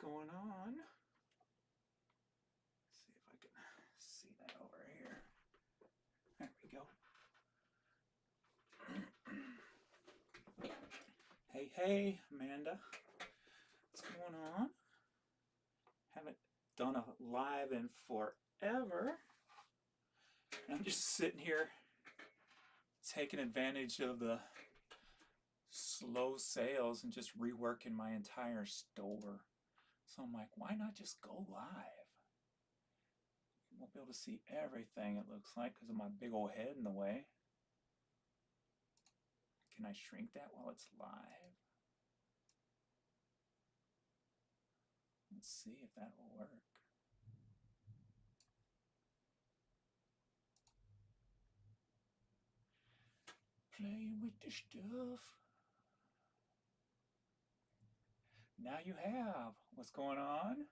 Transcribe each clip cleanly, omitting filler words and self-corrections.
going on. Let's see if I can see that over here. There we go. Hey, Amanda. What's going on? Haven't done a live in forever. I'm just sitting here taking advantage of the slow sales and just reworking my entire store. So I'm like, why not just go live? You won't be able to see everything, it looks like, because of my big old head in the way. Can I shrink that while it's live? Let's see if that will work. Playing with the stuff. Now you have. What's going on?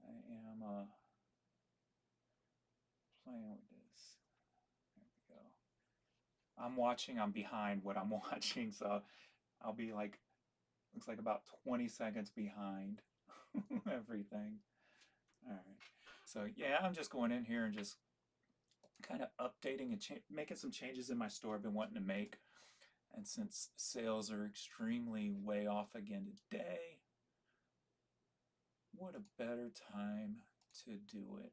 I am playing with this. There we go. I'm behind what I'm watching, so I'll be like, looks like about 20 seconds behind everything. All right. So yeah, I'm just going in here and just kind of updating and making some changes in my store I've been wanting to make. And since sales are extremely way off again today, what a better time to do it.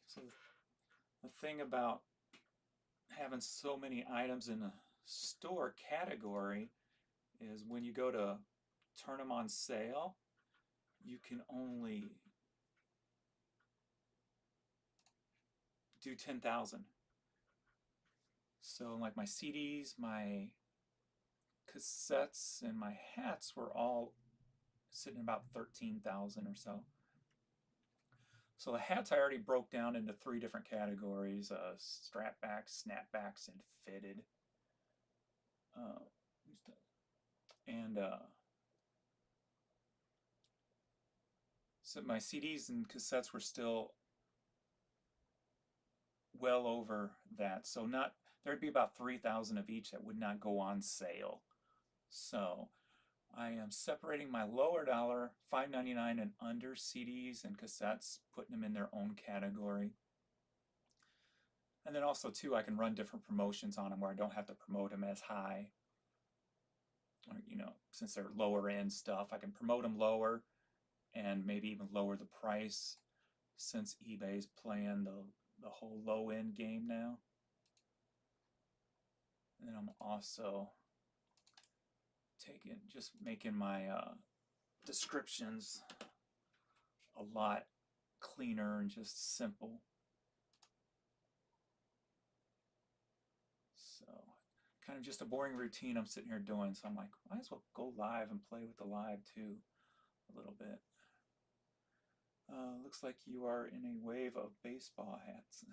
So the thing about having so many items in a store category is when you go to turn them on sale, you can only do 10,000. So like my CDs, my cassettes, and my hats were all sitting about 13,000 or so. So the hats I already broke down into 3 different categories: strapbacks, snapbacks, and fitted. And so my CDs and cassettes were still well over that. So there'd be about 3,000 of each that would not go on sale. So I am separating my lower dollar, $5.99 and under CDs and cassettes, putting them in their own category. And then also too, I can run different promotions on them where I don't have to promote them as high. Or, since they're lower end stuff, I can promote them lower and maybe even lower the price, since eBay's playing the whole low end game now. And then I'm also just making my descriptions a lot cleaner and just simple. So kind of just a boring routine I'm sitting here doing. So I'm like, might as well go live and play with the live too a little bit. Looks like you are in a wave of baseball hats.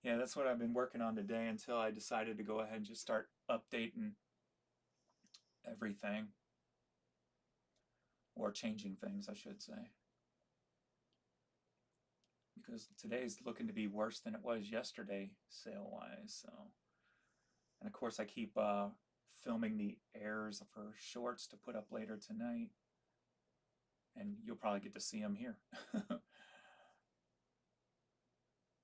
Yeah, that's what I've been working on today until I decided to go ahead and just start updating everything. Or changing things, I should say. Because today's looking to be worse than it was yesterday, sale-wise. So, and of course, I keep filming the airs for shorts to put up later tonight. And you'll probably get to see them here.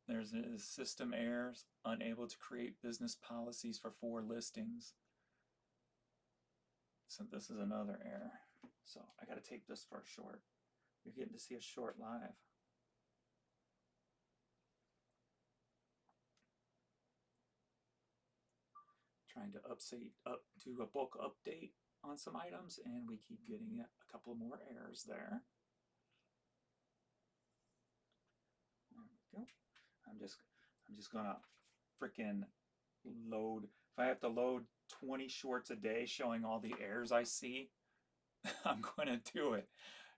There's a system errors, unable to create business policies for 4 listings. So this is another error. So I got to tape this for a short. You're getting to see a short live. Trying to do a bulk update on some items, and we keep getting a couple more errors there. There we go. I'm just gonna freaking load. If I have to load 20 shorts a day showing all the errors I see, I'm gonna do it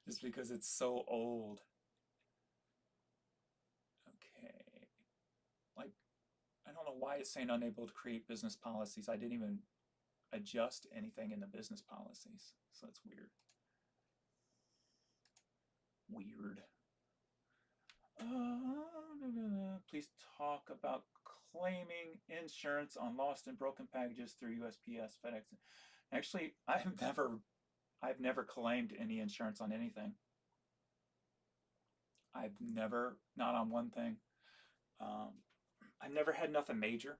just because it's so old. Okay. Like, I don't know why it's saying unable to create business policies. I didn't even adjust anything in the business policies, so that's weird. Please talk about claiming insurance on lost and broken packages through USPS, FedEx. Actually, I've never claimed any insurance on anything. I've never, not on one thing. Um, I've never had nothing major,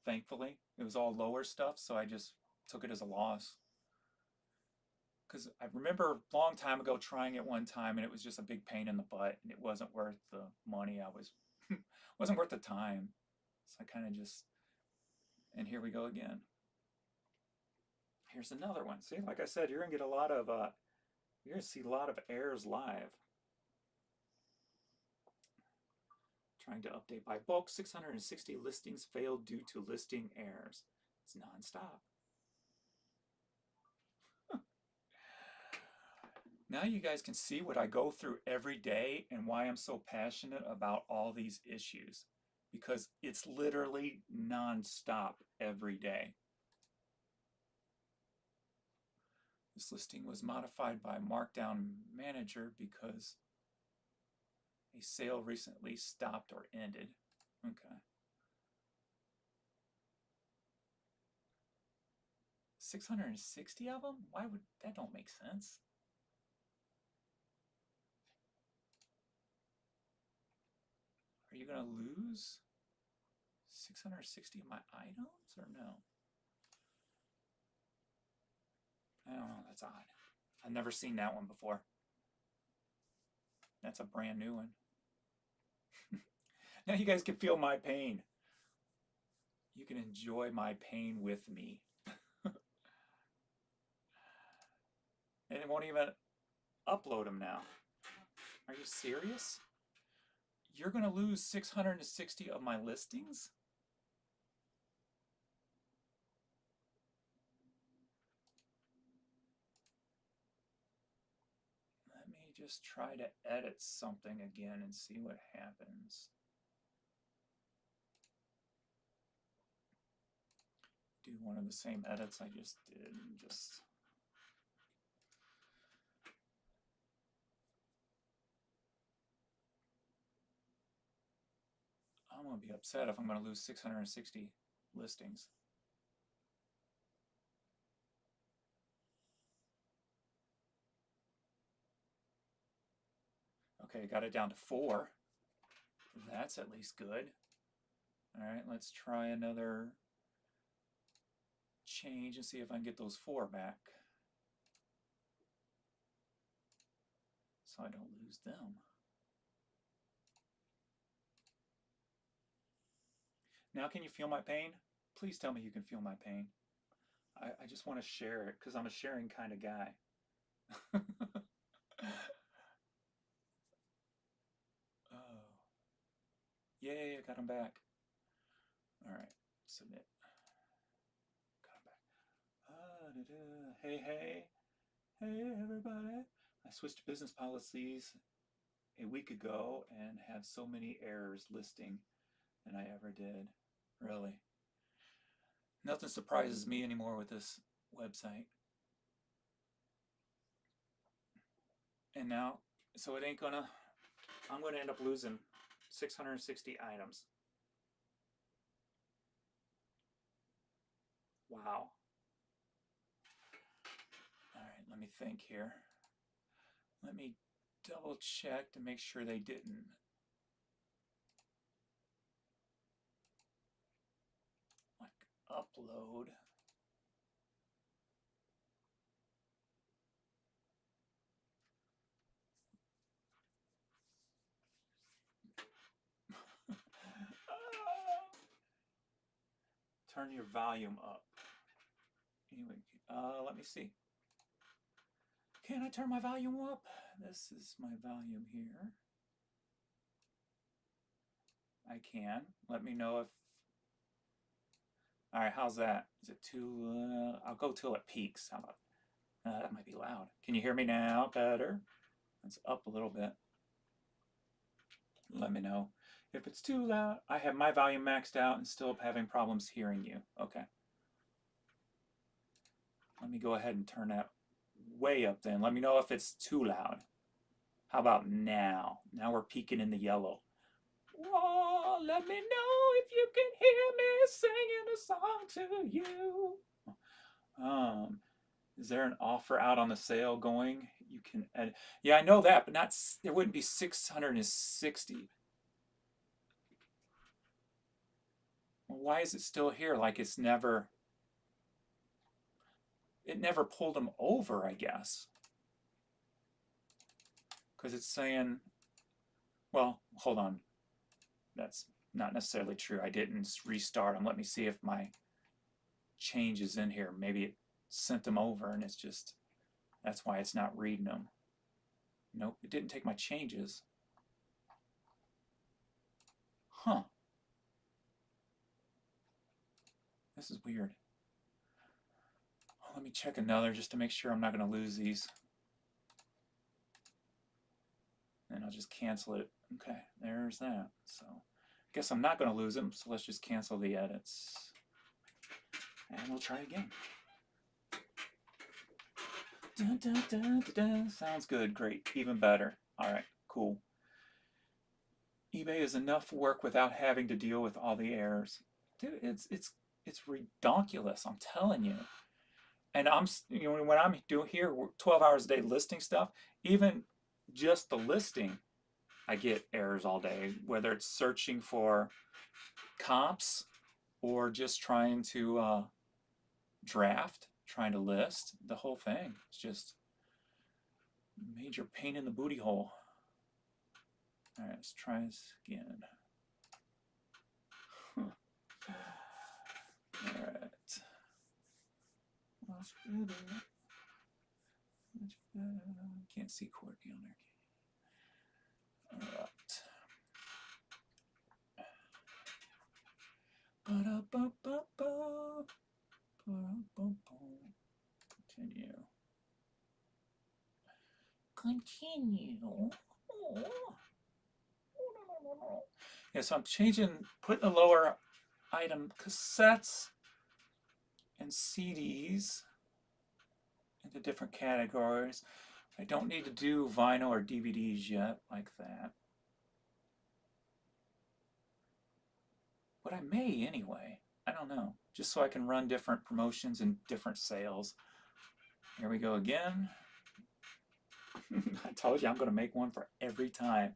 thankfully. It was all lower stuff, so I just took it as a loss. Because I remember a long time ago trying it one time, and it was just a big pain in the butt, and it wasn't worth the money I was, wasn't worth the time. So I kind of just, and here we go again. Here's another one. See, like I said, you're gonna get a lot of, you're gonna see a lot of errors live. Trying to update by bulk, 660 listings failed due to listing errors. It's nonstop. Now you guys can see what I go through every day and why I'm so passionate about all these issues. Because it's literally nonstop every day. This listing was modified by Markdown Manager because a sale recently stopped or ended. Okay. 660 of them? Why would that don't make sense? Are you gonna lose 660 of my items or no? I don't know, that's odd. I've never seen that one before. That's a brand new one. Now you guys can feel my pain. You can enjoy my pain with me. And it won't even upload them now. Are you serious? You're going to lose 660 of my listings? Let me just try to edit something again and see what happens. Do one of the same edits I just did and just... I'm going to be upset if I'm going to lose 660 listings. Okay, got it down to 4. That's at least good. All right, let's try another change and see if I can get those 4 back. So I don't lose them. Now can you feel my pain? Please tell me you can feel my pain. I just want to share it because I'm a sharing kind of guy. Oh. Yay, I got them back. All right, submit. Got them back. Hey, hey. Hey, everybody. I switched business policies a week ago and have so many errors listing than I ever did. Really. Nothing surprises me anymore with this website. And now, so it ain't gonna, I'm gonna end up losing 660 items. Wow. All right, let me think here. Let me double check to make sure they didn't. Like upload. Turn your volume up. Anyway, let me see. Can I turn my volume up? This is my volume here. I can. Let me know if... All right, how's that? Is it too... I'll go till it peaks. How about... that might be loud. Can you hear me now better? It's up a little bit. Let me know. If it's too loud, I have my volume maxed out and still having problems hearing you. Okay. Let me go ahead and turn that way up then. Let me know if it's too loud. How about now? Now we're peaking in the yellow. wall. Let me know if you can hear me singing a song to you. Is there an offer out on the sale going? You can add. Yeah, I know that, but not. It wouldn't be 660. Well, why is it still here? Like it's never. It never pulled them over, I guess. Because it's saying, well, hold on. That's not necessarily true. I didn't restart them. Let me see if my change is in here. Maybe it sent them over and it's just, that's why it's not reading them. Nope, it didn't take my changes. Huh. This is weird. Let me check another just to make sure I'm not going to lose these. And I'll just cancel it. Okay, there's that. So I guess I'm not going to lose them, so let's just cancel the edits. And we'll try again. Dun, dun, dun, dun, dun. Sounds good, great, even better. All right, cool. eBay is enough work without having to deal with all the errors. Dude, it's redonkulous, I'm telling you. And I'm, when I'm doing here 12 hours a day listing stuff, even just the listing, I get errors all day, whether it's searching for comps or just trying to draft, trying to list, the whole thing. It's just major pain in the booty hole. All right, let's try this again. All right. Much better. Much better. Can't see Courtney on there. All right. Continue. Oh. Yeah, so I'm putting the lower item cassettes and CDs into different categories. I don't need to do vinyl or DVDs yet like that. But I may anyway. I don't know. Just so I can run different promotions and different sales. Here we go again. I told you I'm going to make one for every time.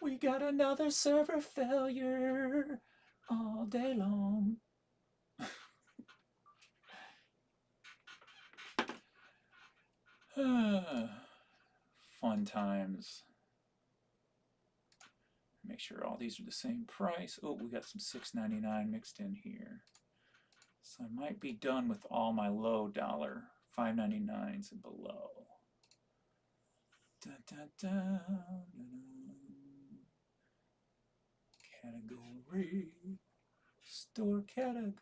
We got another server failure all day long. Fun times. Make sure all these are the same price. Oh, we got some $6.99 mixed in here. So I might be done with all my low dollar $5.99s and below. Dun, dun, dun, dun. Category, store category,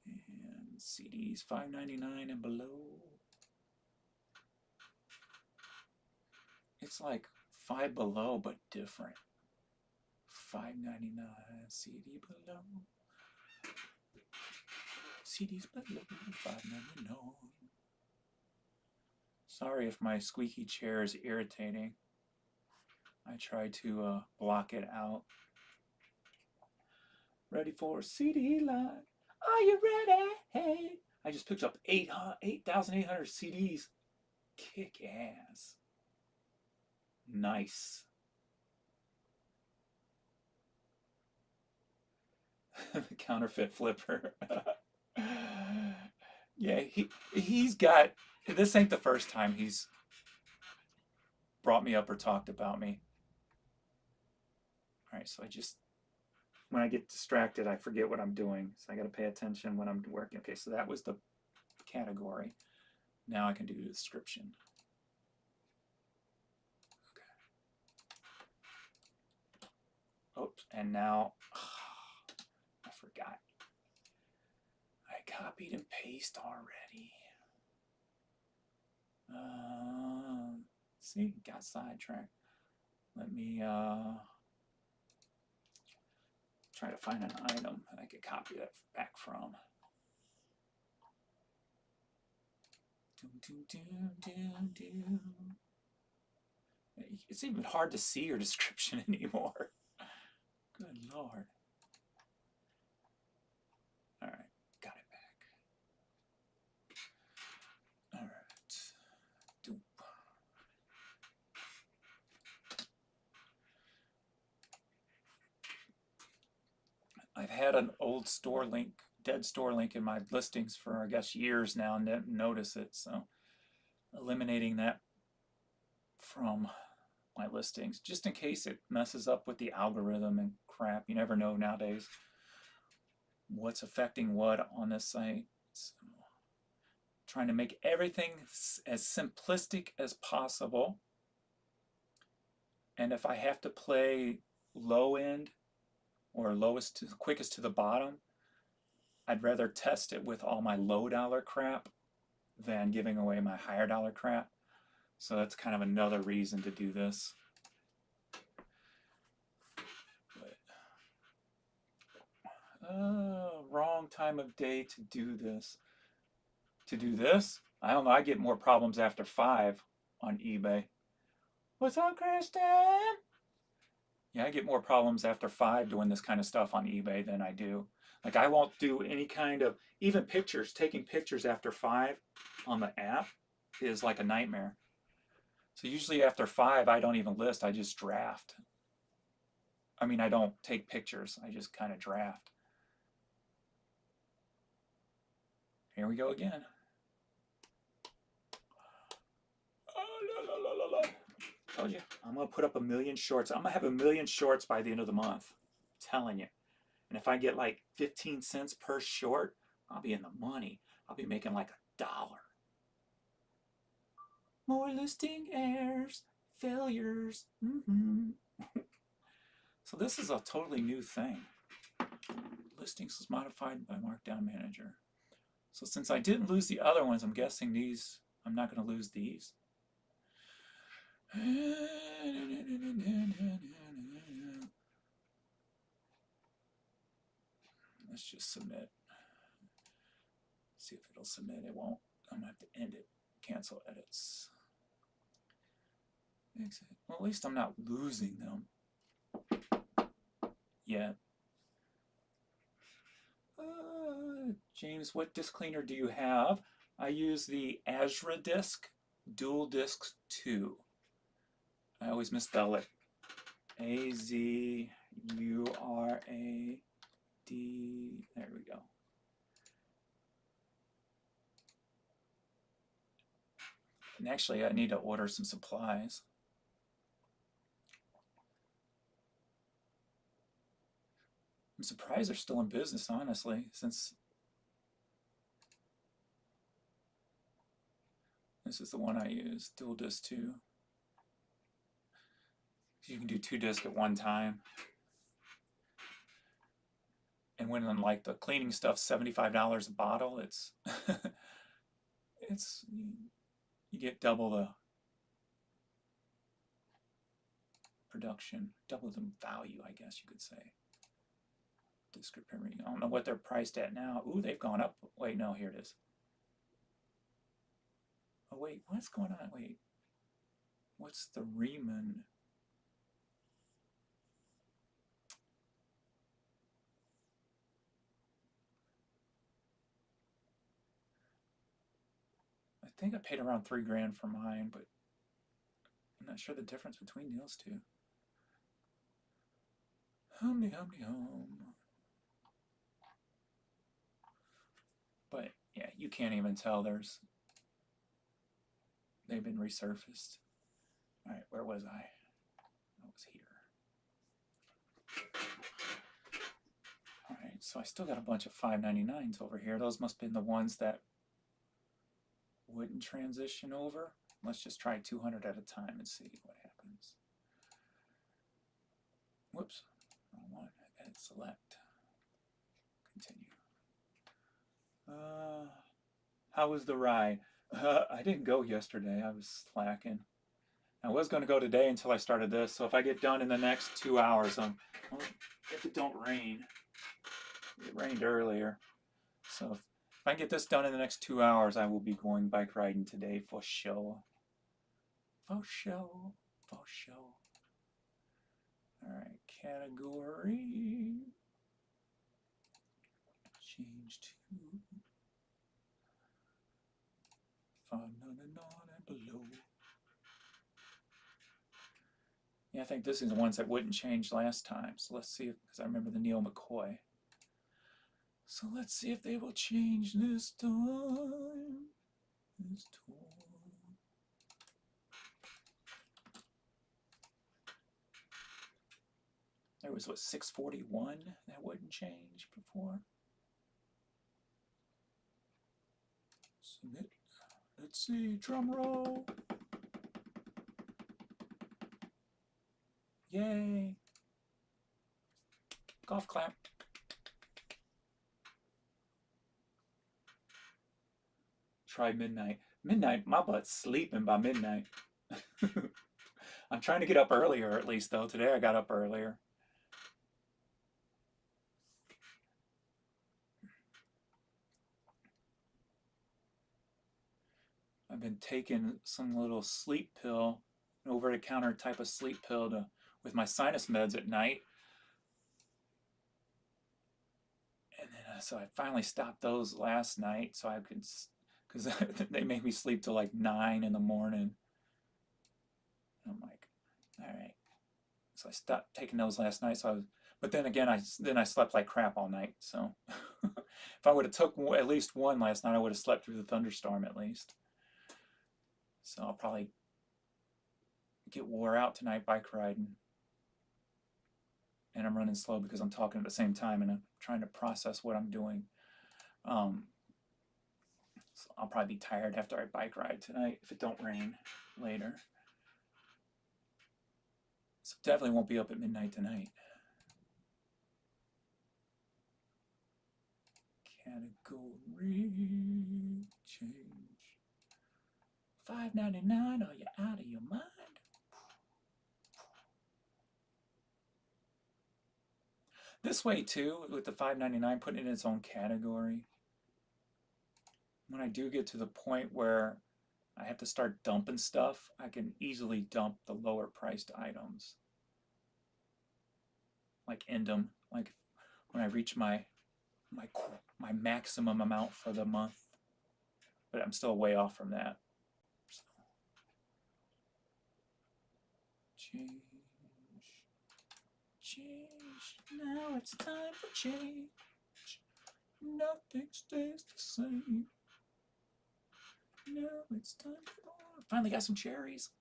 and CDs $5.99 and below. It's like Five Below, but different. $5.99 CD below. CDs below $5.99. Sorry if my squeaky chair is irritating. I try to block it out. Ready for a CD line? Are you ready? Hey, I just picked up 8,800 CDs. Kick ass. Nice. The counterfeit flipper. Yeah, he's got, this ain't the first time he's brought me up or talked about me. All right, so when I get distracted, I forget what I'm doing. So I got to pay attention when I'm working. Okay, so that was the category. Now I can do the description. Okay. Oops, and now, I forgot. I copied and pasted already. See, got sidetracked. Let me try to find an item I could copy that back from. It's even hard to see your description anymore. Good Lord. All right, got it back. All right. I've had an old store link, dead store link in my listings for, I guess, years now and didn't notice it. So eliminating that from my listings, just in case it messes up with the algorithm and crap. You never know nowadays what's affecting what on this site. So, trying to make everything as simplistic as possible. And if I have to play low end or lowest to quickest to the bottom, I'd rather test it with all my low dollar crap than giving away my higher dollar crap. So that's kind of another reason to do this. Wrong time of day to do this. I don't know, I get more problems after 5 on eBay. What's up, Kristen? Yeah, I get more problems after 5 doing this kind of stuff on eBay than I do. Like, I won't do any kind of, even pictures, taking pictures after 5 on the app is like a nightmare. So usually after 5, I don't even list, I just draft. I mean, I don't take pictures, I just kind of draft. Here we go again. Told you, I'm gonna put up 1 million shorts. I'm gonna have 1 million shorts by the end of the month. I'm telling you. And if I get like 15 cents per short, I'll be in the money. I'll be making like $1. More listing errors, failures. So this is a totally new thing. Listings was modified by Markdown Manager. So since I didn't lose the other ones, I'm guessing these, I'm not going to lose these. Let's just submit. See if it'll submit. It won't. I'm going to have to end it. Cancel edits. Exit. Well, at least I'm not losing them yet. James, what disk cleaner do you have? I use the Azure Disk Dual Disc 2. I always misspell it. A-Z-U-R-A-D. There we go. And actually, I need to order some supplies. I'm surprised they're still in business, honestly, since this is the one I use, Dual Disc 2. You can do 2 discs at one time. And when like the cleaning stuff's $75 a bottle, it's you get double the production, double the value, I guess you could say. Disc repair. I don't know what they're priced at now. Ooh, they've gone up. Wait, no, here it is. Oh wait, what's going on? Wait, what's the Riemann? I think I paid around $3 grand for mine, but I'm not sure the difference between those two. Humdy, humdy, hum. But yeah, you can't even tell they've been resurfaced. All right, where was I? I was here. All right, so I still got a bunch of 599s over here. Those must have been the ones that wouldn't transition over. Let's just try 200 at a time and see what happens. Whoops, wrong one. Edit select. Continue. How was the ride? I didn't go yesterday. I was slacking. I was going to go today until I started this. So if I get done in the next 2 hours, well, if it don't rain, it rained earlier. So if I get this done in the next 2 hours, I will be going bike riding today for sure. For sure. For sure. Alright, category. Change to 599 and below. Yeah, I think this is the ones that wouldn't change last time. So let's see, because I remember the Neil McCoy. So let's see if they will change this time. This time. There was, what, 641 that wouldn't change before? Submit. Let's see, drum roll. Yay. Golf clap. Try midnight. Midnight, my butt's sleeping by midnight. I'm trying to get up earlier at least though. Today I got up earlier. I've been taking some little sleep pill, an over-the-counter type of sleep pill with my sinus meds at night. And then so I finally stopped those last night so I could, because they made me sleep till like 9 in the morning. I'm like, all right. So I stopped taking those last night. So but then again, I slept like crap all night. So if I would have took at least one last night, I would have slept through the thunderstorm at least. So I'll probably get wore out tonight bike riding. And I'm running slow because I'm talking at the same time and I'm trying to process what I'm doing. So I'll probably be tired after I bike ride tonight if it don't rain later. So definitely won't be up at midnight tonight. Category change. $5.99. Are you out of your mind? This way too, with the $5.99, putting it in its own category. When I do get to the point where I have to start dumping stuff, I can easily dump the lower priced items. Like end them, like when I reach my maximum amount for the month. But I'm still way off from that. So. Change. Now it's time for change. Nothing stays the same. Now it's time for more. Finally got some cherries.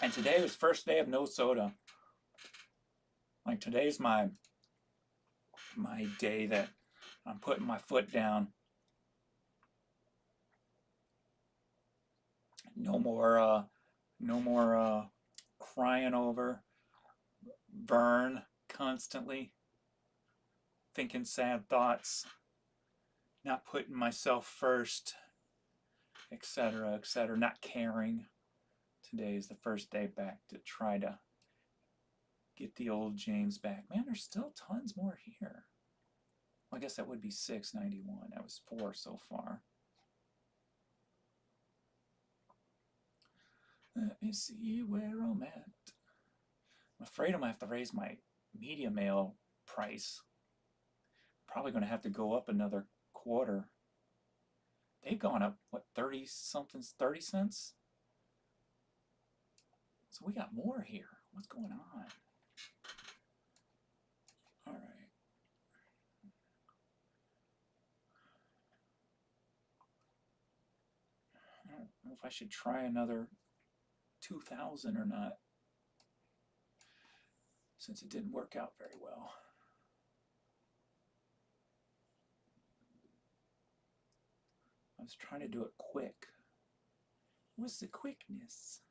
And today was first day of no soda. Like today's my day that I'm putting my foot down. No more crying over Vern constantly, thinking sad thoughts, not putting myself first, etc., etc., not caring. Today is the first day back to try to get the old James back. Man, there's still tons more here. Well, I guess that would be 691. That was 4 so far. Let me see where I'm at. I'm afraid I'm going to have to raise my media mail price. Probably going to have to go up another quarter. They've gone up, what, 30 something, 30 cents? So we got more here. What's going on? All right. I don't know if I should try another 2,000 or not, since it didn't work out very well. I was trying to do it quick. What's the quickness?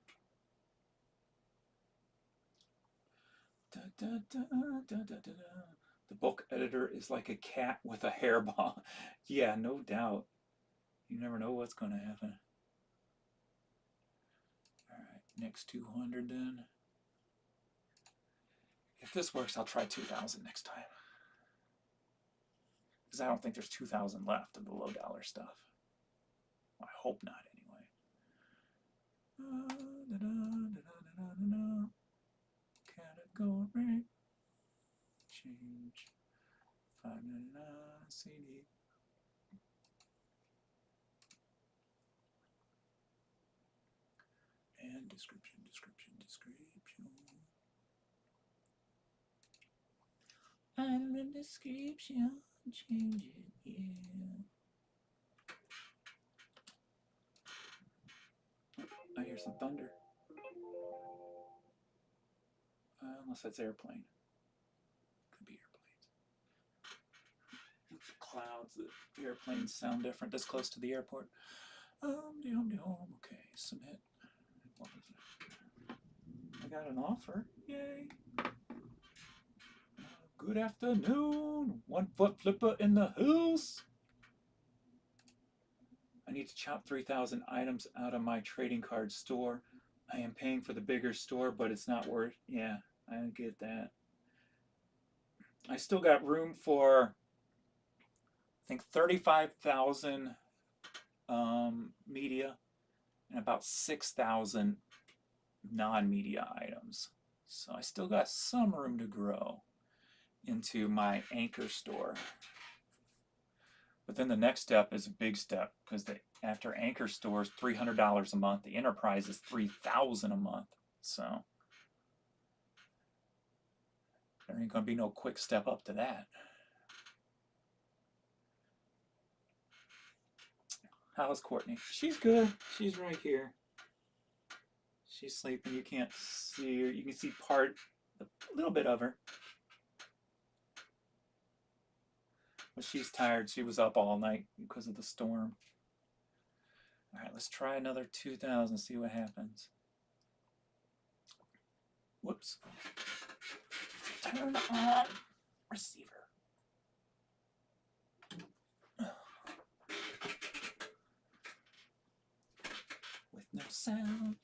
Da, da, da, da, da, da. The book editor is like a cat with a hairball. Yeah, no doubt. You never know what's going to happen. All right, next 200 then. If this works, I'll try 2,000 next time. Because I don't think there's 2,000 left of the low dollar stuff. Well, I hope not, anyway. Category. Change. $5.99 CD. And description. I'm in description. Change it, yeah. I hear some thunder. Unless that's airplane. Could be airplanes. With the clouds, the airplanes sound different this close to the airport. Okay, submit. What was that? I got an offer. Yay. Good afternoon. 1 foot flipper in the house. I need to chop 3,000 items out of my trading card store. I am paying for the bigger store, but it's not worth. Yeah, I get that. I still got room for, I think, 35,000 media and about 6,000 non-media items. So I still got some room to grow into my anchor store. But then the next step is a big step, because after anchor stores, $300 a month. The enterprise is $3,000 a month. So there ain't going to be no quick step up to that. How's Courtney? She's good. She's right here. She's sleeping. You can't see her. You can see a little bit of her. But she's tired. She was up all night because of the storm. All right, let's try another 2,000, see what happens. Whoops. Turn on receiver. With no sound.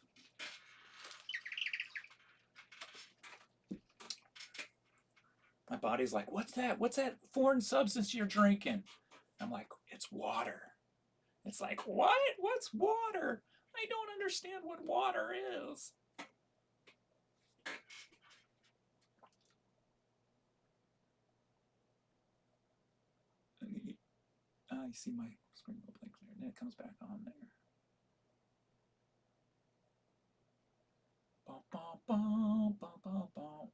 My body's like, what's that? What's that foreign substance you're drinking? I'm like, it's water. It's like, what? What's water? I don't understand what water is. I see my screen will blink there, and it comes back on there.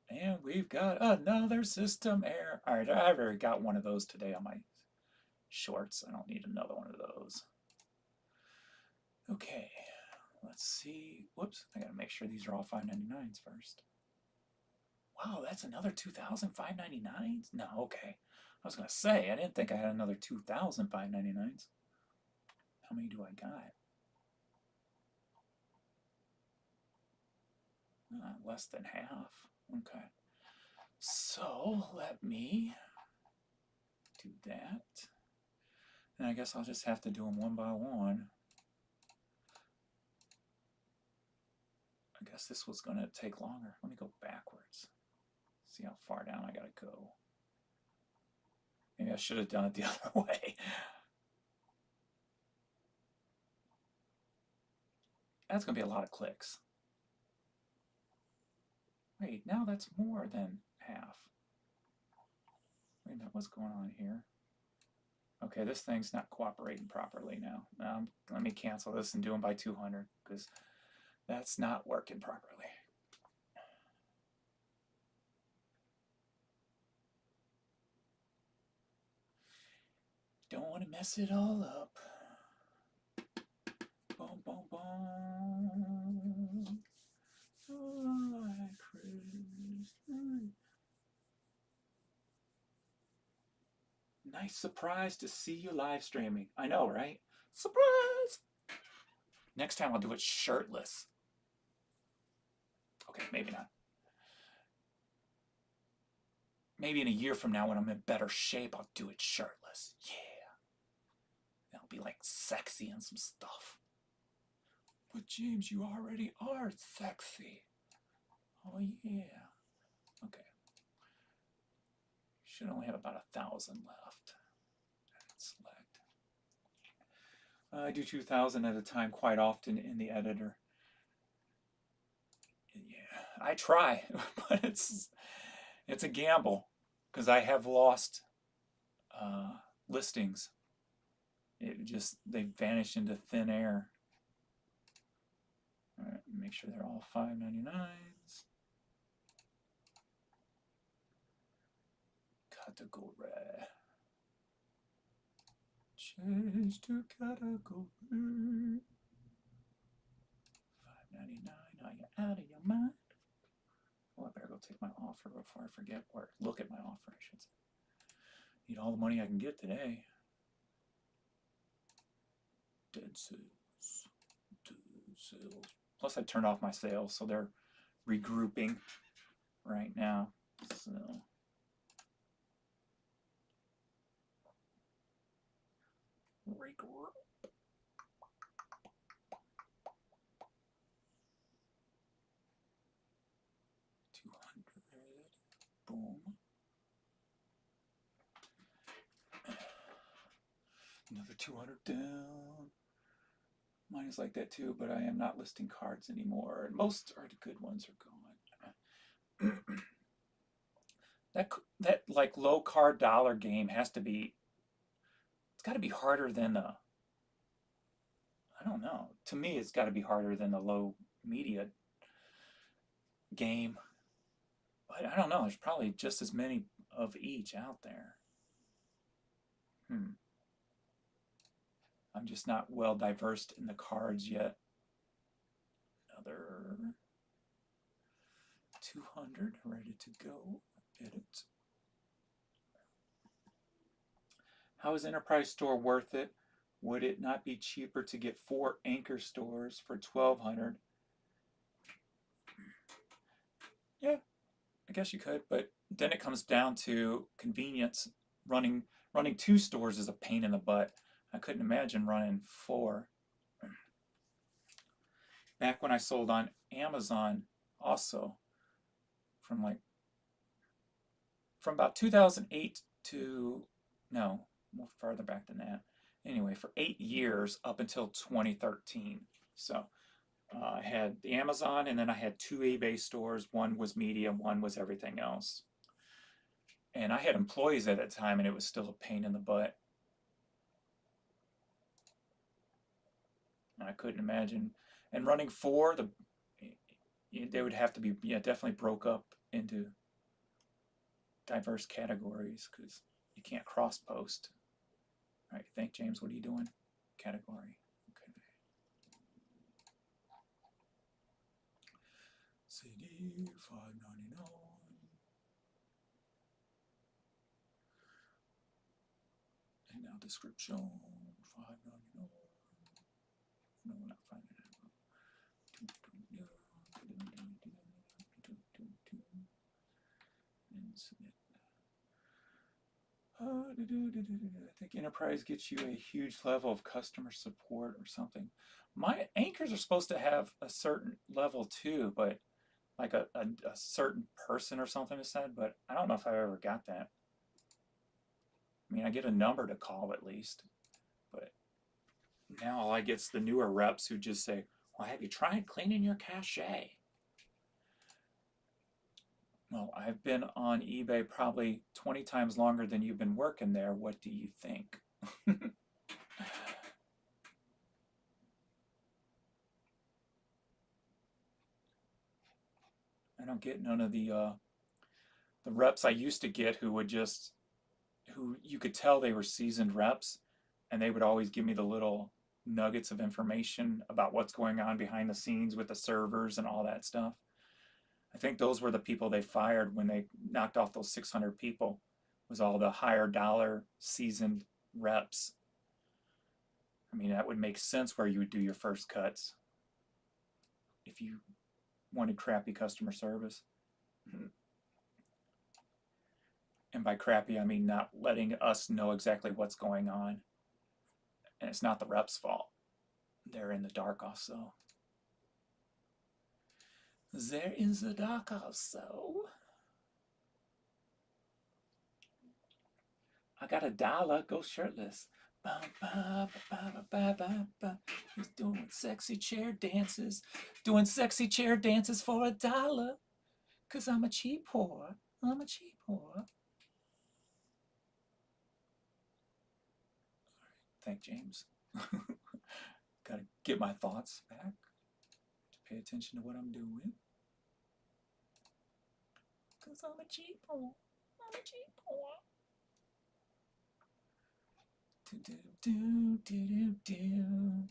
And we've got another system error. All right, I've already got one of those today on my shorts. I don't need another one of those. Okay, let's see. Whoops, I gotta make sure these are all $5.99s first. Wow, that's another 2,000 $5.99s? No, okay. I was gonna say, I didn't think I had another 2,000 $5.99s. How many do I got? Less than half. Okay. So let me do that. And I guess I'll just have to do them one by one. I guess this was going to take longer. Let me go backwards. See how far down I got to go. Maybe I should have done it the other way. That's going to be a lot of clicks. Wait, now that's more than half. Wait a minute, what's going on here? Okay, this thing's not cooperating properly now. Let me cancel this and do them by 200, because that's not working properly. Don't want to mess it all up. Boom, boom, boom. Oh, Chris. Nice surprise to see you live streaming. I know, right? Surprise! Next time I'll do it shirtless. Okay, maybe not. Maybe in a year from now when I'm in better shape, I'll do it shirtless. Yeah. That'll be like sexy and some stuff. But James, you already are sexy. Oh yeah. Okay. Should only have about 1,000 left. Select. I do 2,000 at a time quite often in the editor. Yeah, I try, but it's a gamble because I have lost listings. They vanished into thin air. All right, make sure they're all $5.99s. Category. Change to category. $5.99. Are you out of your mind? Well, I better go take my offer before I forget, or look at my offer, I should say. Need all the money I can get today. Dead sales. Dead sales. Plus, I turned off my sales, so they're regrouping right now. So. Regroup. Boom. Another 200 down. Mine is like that too, but I am not listing cards anymore. And most are the good ones are gone. that like low card dollar game has to be. It's got to be harder than the. I don't know. To me, it's got to be harder than the low media game. But I don't know. There's probably just as many of each out there. I'm just not well diversed in the cards yet. Another 200 ready to go. Edit. How is Enterprise Store worth it? Would it not be cheaper to get 4 anchor stores for $1,200? Yeah, I guess you could, but then it comes down to convenience. Running 2 stores is a pain in the butt. I couldn't imagine running 4. Back when I sold on Amazon, also from about 2008 to no, more farther back than that. Anyway, for 8 years up until 2013. So I had the Amazon, and then I had 2 eBay stores. One was media, one was everything else. And I had employees at that time, and it was still a pain in the butt. I couldn't imagine. And running 4, they would have to be definitely broke up into diverse categories because you can't cross post. All right, thank James. What are you doing? Category. Okay. CD $5.99. And now description $5.99. No, not $5.99. And submit. I think Enterprise gets you a huge level of customer support or something. My anchors are supposed to have a certain level too, but like a certain person or something is said, but I don't know if I ever got that. I mean, I get a number to call at least, but now all I get's the newer reps who just say, well, have you tried cleaning your cache? Well, I've been on eBay probably 20 times longer than you've been working there. What do you think? I don't get none of the reps I used to get who you could tell they were seasoned reps, and they would always give me the little nuggets of information about what's going on behind the scenes with the servers and all that stuff. I think those were the people they fired when they knocked off those 600 people, was all the higher dollar seasoned reps. I mean, that would make sense where you would do your first cuts if you wanted crappy customer service. And by crappy, I mean not letting us know exactly what's going on. And it's not the rep's fault. They're in the dark also. There is the dark also. I got $1, go shirtless. He's doing sexy chair dances. Doing sexy chair dances for $1. Cause I'm a cheap whore. I'm a cheap whore. Thank James. Gotta get my thoughts back to pay attention to what I'm doing. Cause I'm a cheap whore. I'm a cheap whore. Do do do do do.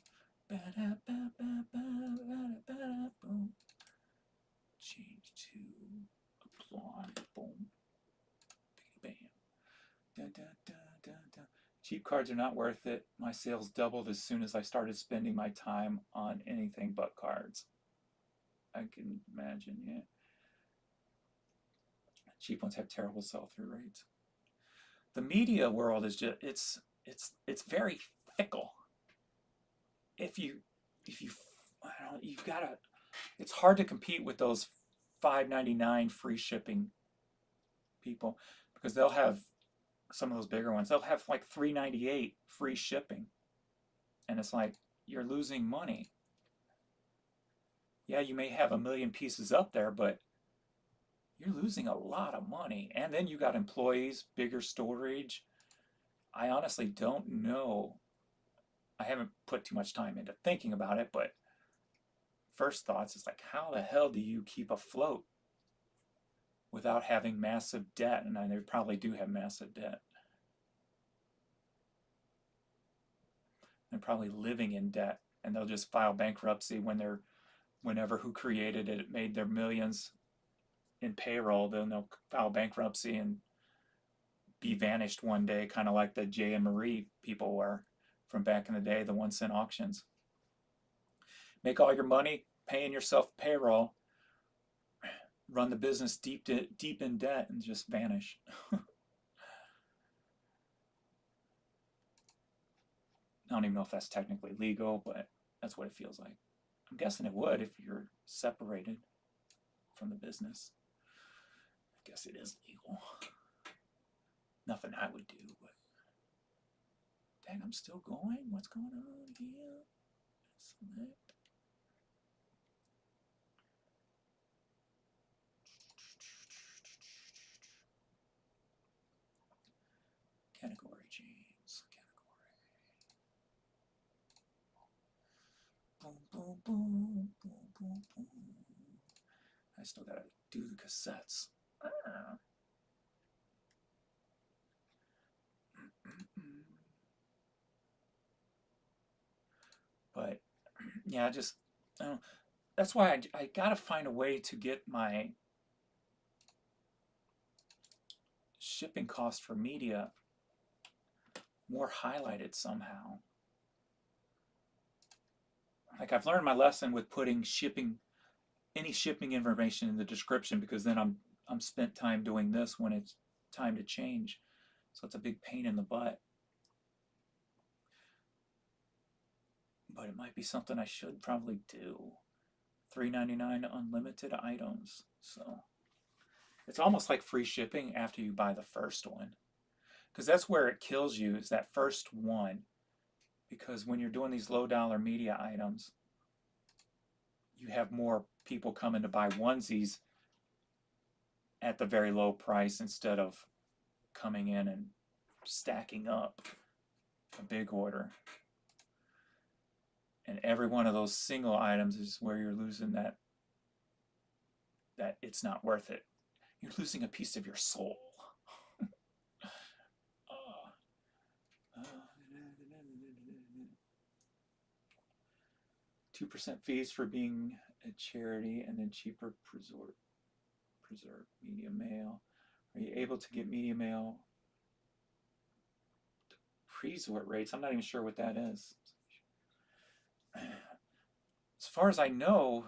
Boom. Change to apply. Boom. Bam. Da, da, da, da, da. Cheap cards are not worth it. My sales doubled as soon as I started spending my time on anything but cards. I can imagine, yeah. Cheap ones have terrible sell-through rates. The media world is just it's very fickle. If you I don't know, you've got to, it's hard to compete with those $5.99 free shipping people, because they'll have some of those bigger ones. They'll have like $3.98 free shipping, and it's like you're losing money. Yeah, you may have 1,000,000 pieces up there, but you're losing a lot of money. And then you got employees, bigger storage. I honestly don't know. I haven't put too much time into thinking about it, but first thoughts is like, how the hell do you keep afloat without having massive debt? And they probably do have massive debt. They're probably living in debt, and they'll just file bankruptcy whenever who created it made their millions in payroll. Then they'll file bankruptcy and be vanished one day, kind of like the Jay and Marie people were from back in the day, the 1-cent auctions. Make all your money paying yourself payroll, run the business deep in debt, and just vanish. I don't even know if that's technically legal, but that's what it feels like. I'm guessing it would if you're separated from the business. I guess it is legal. Nothing I would do, but dang, I'm still going. What's going on here? Select. Category James. Category. Boom, boom, boom, boom, boom, boom. I still gotta do the cassettes. But yeah, just that's why I gotta find a way to get my shipping cost for media more highlighted somehow. Like, I've learned my lesson with putting any shipping information in the description, because then I'm spent time doing this when it's time to change. So it's a big pain in the butt. But it might be something I should probably do. $3.99 unlimited items. So it's almost like free shipping after you buy the first one. Because that's where it kills you, is that first one. Because when you're doing these low dollar media items, you have more people coming to buy onesies at the very low price instead of coming in and stacking up a big order. And every one of those single items is where you're losing that it's not worth it. You're losing a piece of your soul. 2% fees for being a charity, and then cheaper preserve media mail. Are you able to get media mail pre-sort rates? I'm not even sure what that is. As far as I know,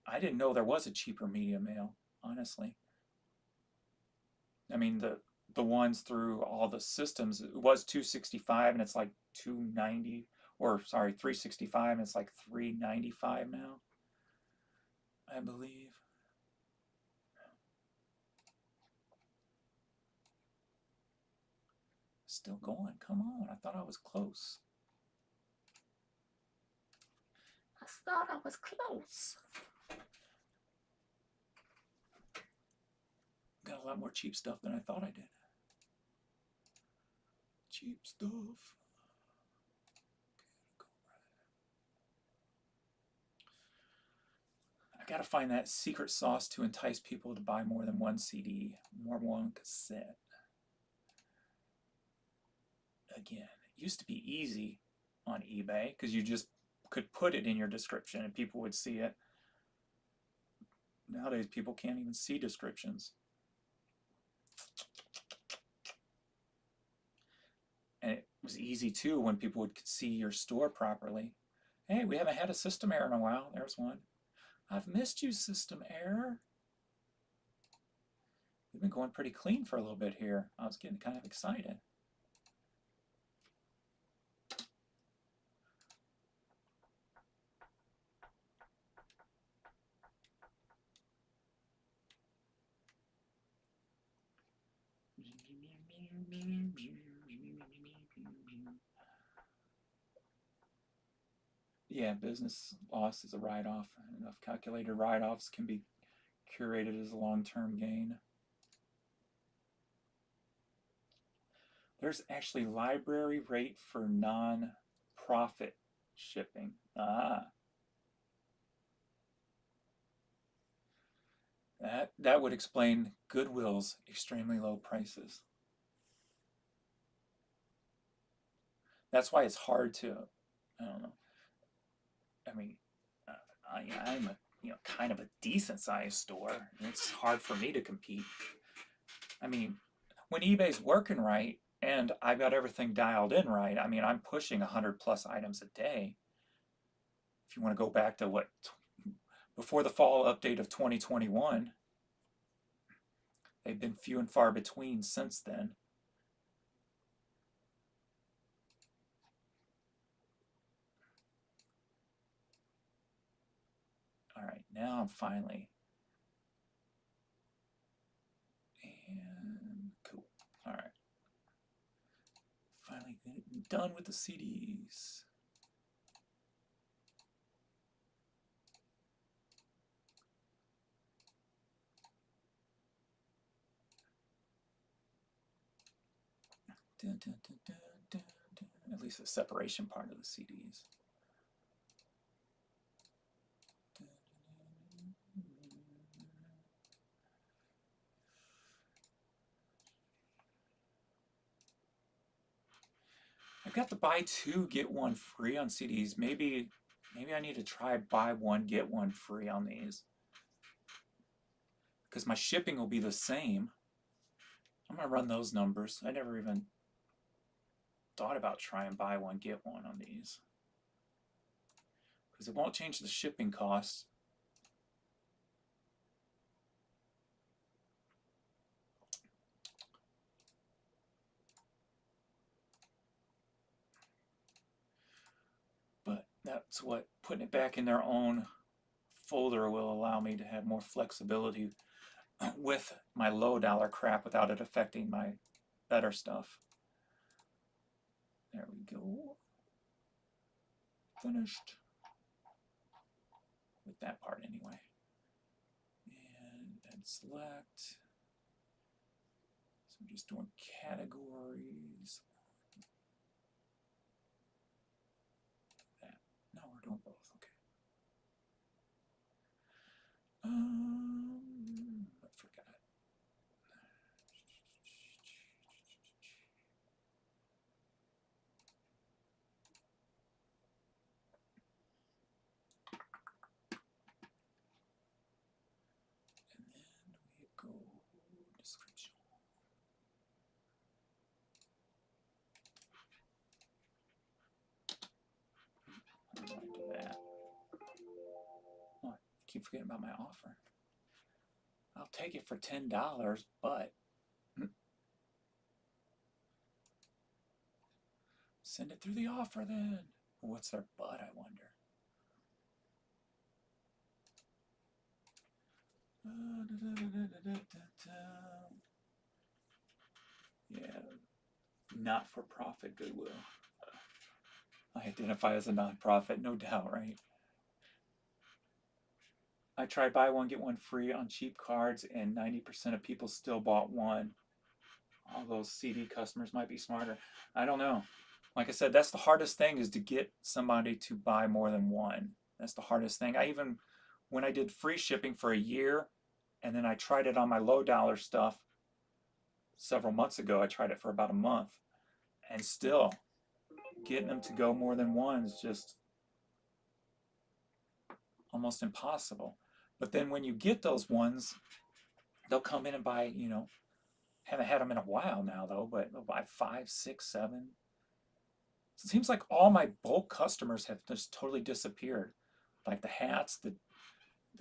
I didn't know there was a cheaper media mail, honestly. I mean, the ones through all the systems, it was $265 and it's like $290 or sorry, 365, and it's like 395 now, I believe. Still going. Come on. I thought I was close. I thought I was close. Got a lot more cheap stuff than I thought I did. Cheap stuff. I gotta find that secret sauce to entice people to buy more than one CD, more than one cassette. Again, it used to be easy on eBay because you just could put it in your description and people would see it. Nowadays, people can't even see descriptions. And it was easy too when people would see your store properly. Hey, we haven't had a system error in a while. There's one. I've missed you, system error. We've been going pretty clean for a little bit here. I was getting kind of excited. Yeah, business loss is a write-off. Enough calculated write-offs can be curated as a long-term gain. There's actually library rate for non-profit shipping. That would explain Goodwill's extremely low prices. That's why it's hard to, I don't know. I mean, I'm a kind of a decent sized store. It's hard for me to compete. I mean, when eBay's working right and I've got everything dialed in right, I mean, I'm pushing 100 plus items a day. If you want to go back to what, before the fall update of 2021, they've been few and far between since then. All right, now I'm finally, and cool. All right, finally done with the CDs. Dun, dun, dun, dun, dun, dun. At least the separation part of the CDs. I've got the buy two, get one free on CDs. Maybe I need to try buy one, get one free on these. Because my shipping will be the same. I'm going to run those numbers. I never even thought about trying buy one, get one on these. Because it won't change the shipping costs. But that's what putting it back in their own folder will allow me to have more flexibility with my low dollar crap without it affecting my better stuff. There we go. Finished. With that part anyway. And select. So I'm just doing categories. That. No, we're doing both. Okay. I forgot. And then we go description. I don't want to do that. Oh, I keep forgetting about my offer. I'll take it for $10, but send it through the offer then. What's their butt, I wonder? Yeah, not-for-profit Goodwill. I identify as a nonprofit, no doubt, right? I tried buy one, get one free on cheap cards, and 90% of people still bought one. All those CD customers might be smarter. I don't know. Like I said, that's the hardest thing, is to get somebody to buy more than one. That's the hardest thing. When I did free shipping for a year, and then I tried it on my low dollar stuff several months ago. I tried it for about a month, and still getting them to go more than one is just almost impossible. But then when you get those ones, they'll come in and buy, haven't had them in a while now though, but they'll buy 5, 6, 7. It seems like all my bulk customers have just totally disappeared. Like the hats, the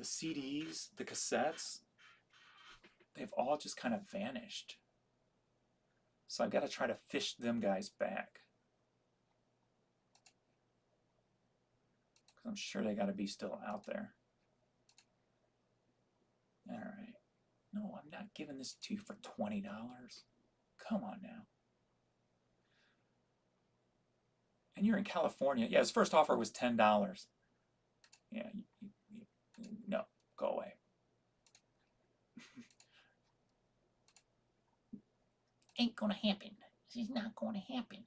CDs, the cassettes, they've all just kind of vanished. So I've got to try to fish them guys back. Because I'm sure they got to be still out there. All right. No, I'm not giving this to you for $20. Come on now. And you're in California. Yeah, his first offer was $10. Yeah, no, go away. Ain't gonna happen. This is not gonna happen.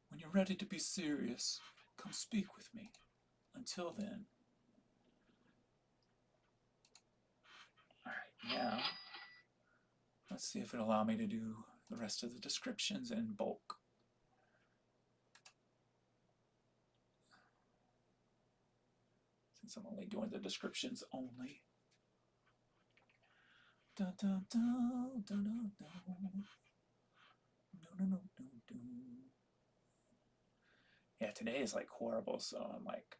When you're ready to be serious, come speak with me. Until then. All right, now let's see if it'll allow me to do the rest of the descriptions in bulk. Since I'm only doing the descriptions only. Dun, dun, dun, dun, dun, dun. Yeah, today is like horrible, so I'm like,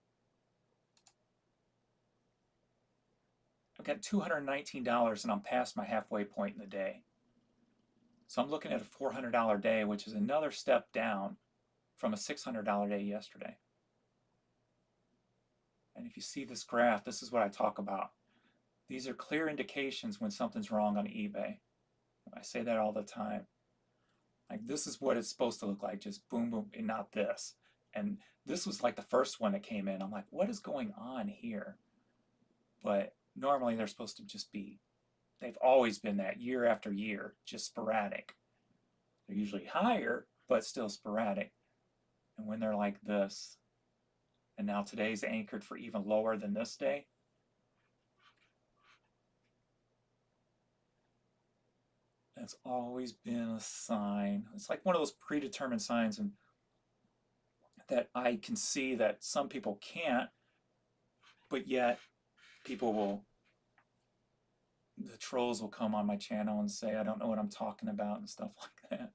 I've got $219 and I'm past my halfway point in the day. So I'm looking at a $400 day, which is another step down from a $600 day yesterday. And if you see this graph, this is what I talk about. These are clear indications when something's wrong on eBay. I say that all the time. Like, this is what it's supposed to look like, just boom, boom, and not this. And this was like the first one that came in. I'm like, what is going on here? But normally they're supposed to just be, they've always been that year after year, just sporadic. They're usually higher, but still sporadic. And when they're like this, and now today's anchored for even lower than this day, that's always been a sign. It's like one of those predetermined signs, and that I can see that some people can't, but yet people will, the trolls will come on my channel and say I don't know what I'm talking about and stuff like that.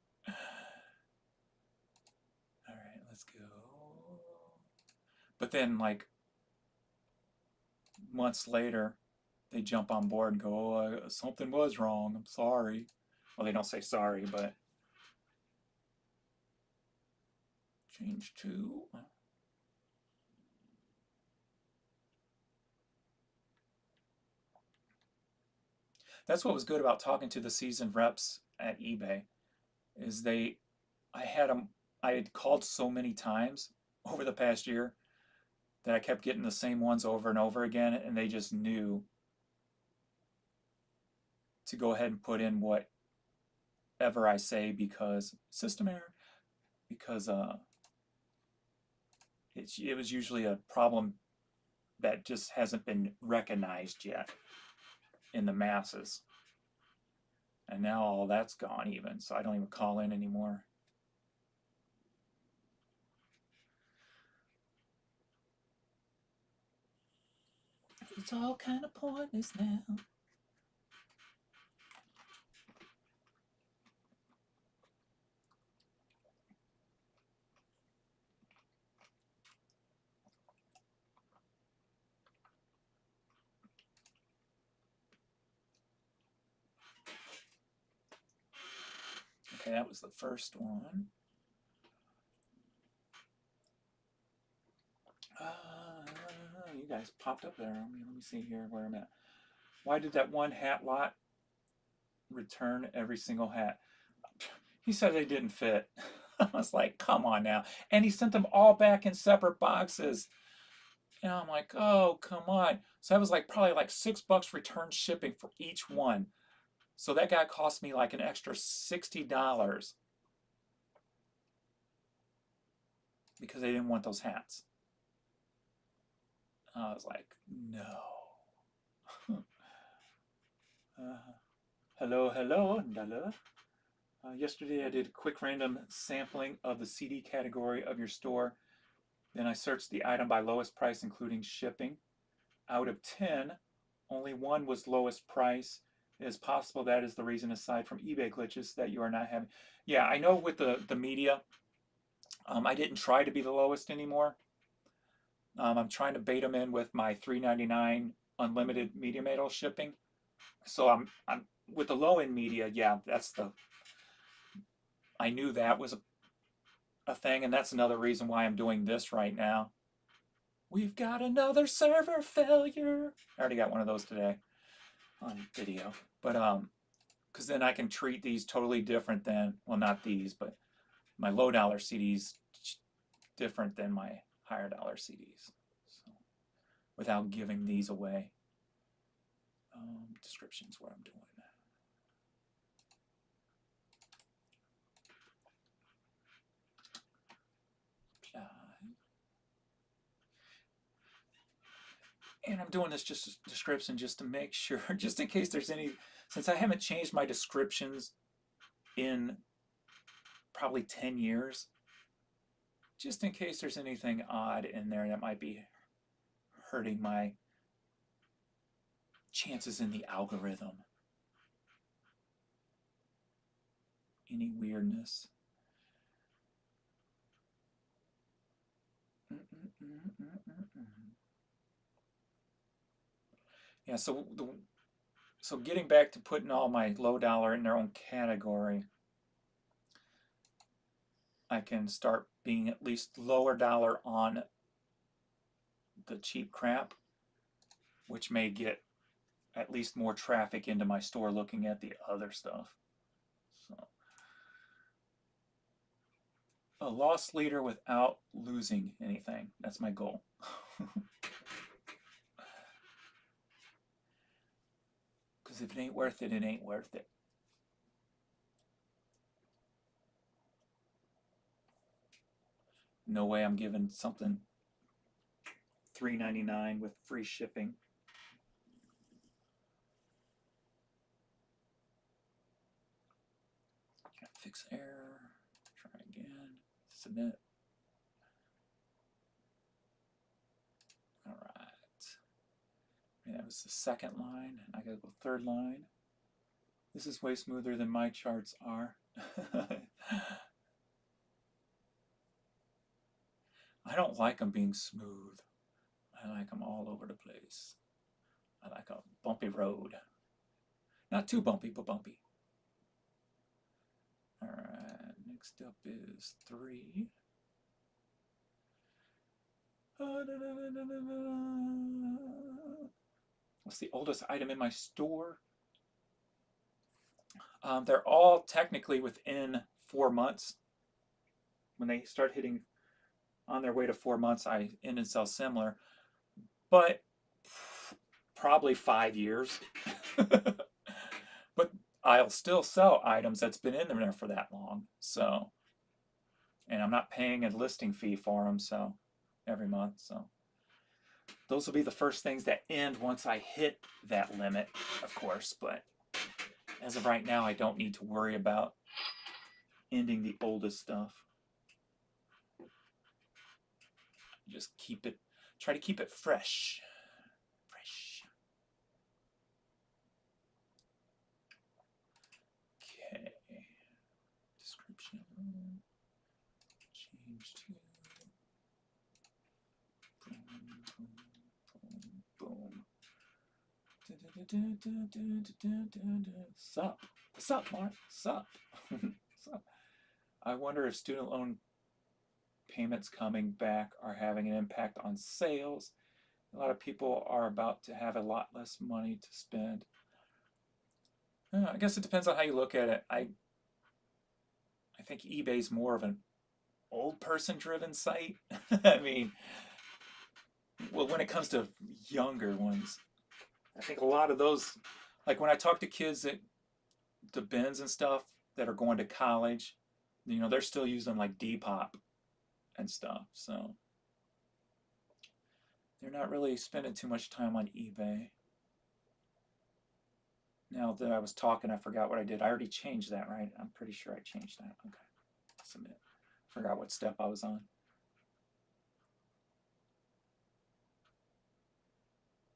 All right, let's go. But then, like, months later, they jump on board and go, oh, something was wrong, I'm sorry. Well, they don't say sorry, but change to. That's what was good about talking to the seasoned reps at eBay, is I had called so many times over the past year that I kept getting the same ones over and over again, and they just knew to go ahead and put in whatever I say, because system error, because it was usually a problem that just hasn't been recognized yet in the masses. And now all that's gone even, so I don't even call in anymore. It's all kind of pointless now. Okay, that was the first one. you guys popped up there. Let me see here where I'm at. Why did that one hat lot return every single hat? He said they didn't fit. I was like, come on now. And he sent them all back in separate boxes. And I'm like, oh, come on. So that was like probably like $6 return shipping for each one. So that guy cost me like an extra $60 because they didn't want those hats. I was like, no. Hello, hello, Ndala. Yesterday I did a quick random sampling of the CD category of your store. Then I searched the item by lowest price, including shipping. Out of 10, only one was lowest price. It is possible that is the reason, aside from eBay glitches, that you are not having. Yeah, I know with the media, I didn't try to be the lowest anymore. I'm trying to bait them in with my $3.99 unlimited media mail shipping. So I'm with the low end media. Yeah, I knew that was a thing, and that's another reason why I'm doing this right now. We've got another server failure. I already got one of those today on video, but because then I can treat these totally different than, well, not these, but my low dollar CDs different than my higher dollar CDs, so without giving these away. Descriptions, what I'm doing. And I'm doing this just description just to make sure, just in case there's any, since I haven't changed my descriptions in probably 10 years, just in case there's anything odd in there that might be hurting my chances in the algorithm. Any weirdness. Yeah, so getting back to putting all my low dollar in their own category, I can start being at least lower dollar on the cheap crap, which may get at least more traffic into my store looking at the other stuff. So, a loss leader without losing anything. That's my goal. Because if it ain't worth it, it ain't worth it. No way I'm giving something $3.99 with free shipping. Fix error. Try again. Submit. All right. And that was the second line. I gotta go third line. This is way smoother than my charts are. I don't like them being smooth. I like them all over the place. I like a bumpy road. Not too bumpy, but bumpy. All right, next up is 3. What's the oldest item in my store? They're all technically within 4 months. When they start hitting on their way to 4 months, I end and sell similar, but probably 5 years. But I'll still sell items that's been in there for that long. So, and I'm not paying a listing fee for them, so every month. So those will be the first things that end once I hit that limit, of course. But as of right now, I don't need to worry about ending the oldest stuff. Just keep it, try to keep it fresh. Okay. Description. Change to. Boom. Sup? Sup, Mark? Sup? Sup? I wonder if student loan payments coming back are having an impact on sales. A lot of people are about to have a lot less money to spend. I guess it depends on how you look at it. I think eBay's more of an old person driven site. I mean, well, when it comes to younger ones, I think a lot of those, like when I talk to kids at the bins and stuff that are going to college, you know, they're still using like Depop and stuff. So they're not really spending too much time on eBay. Now that I was talking, I forgot what I did. I already changed that, right? I'm pretty sure I changed that. Okay. Submit. Forgot what step I was on.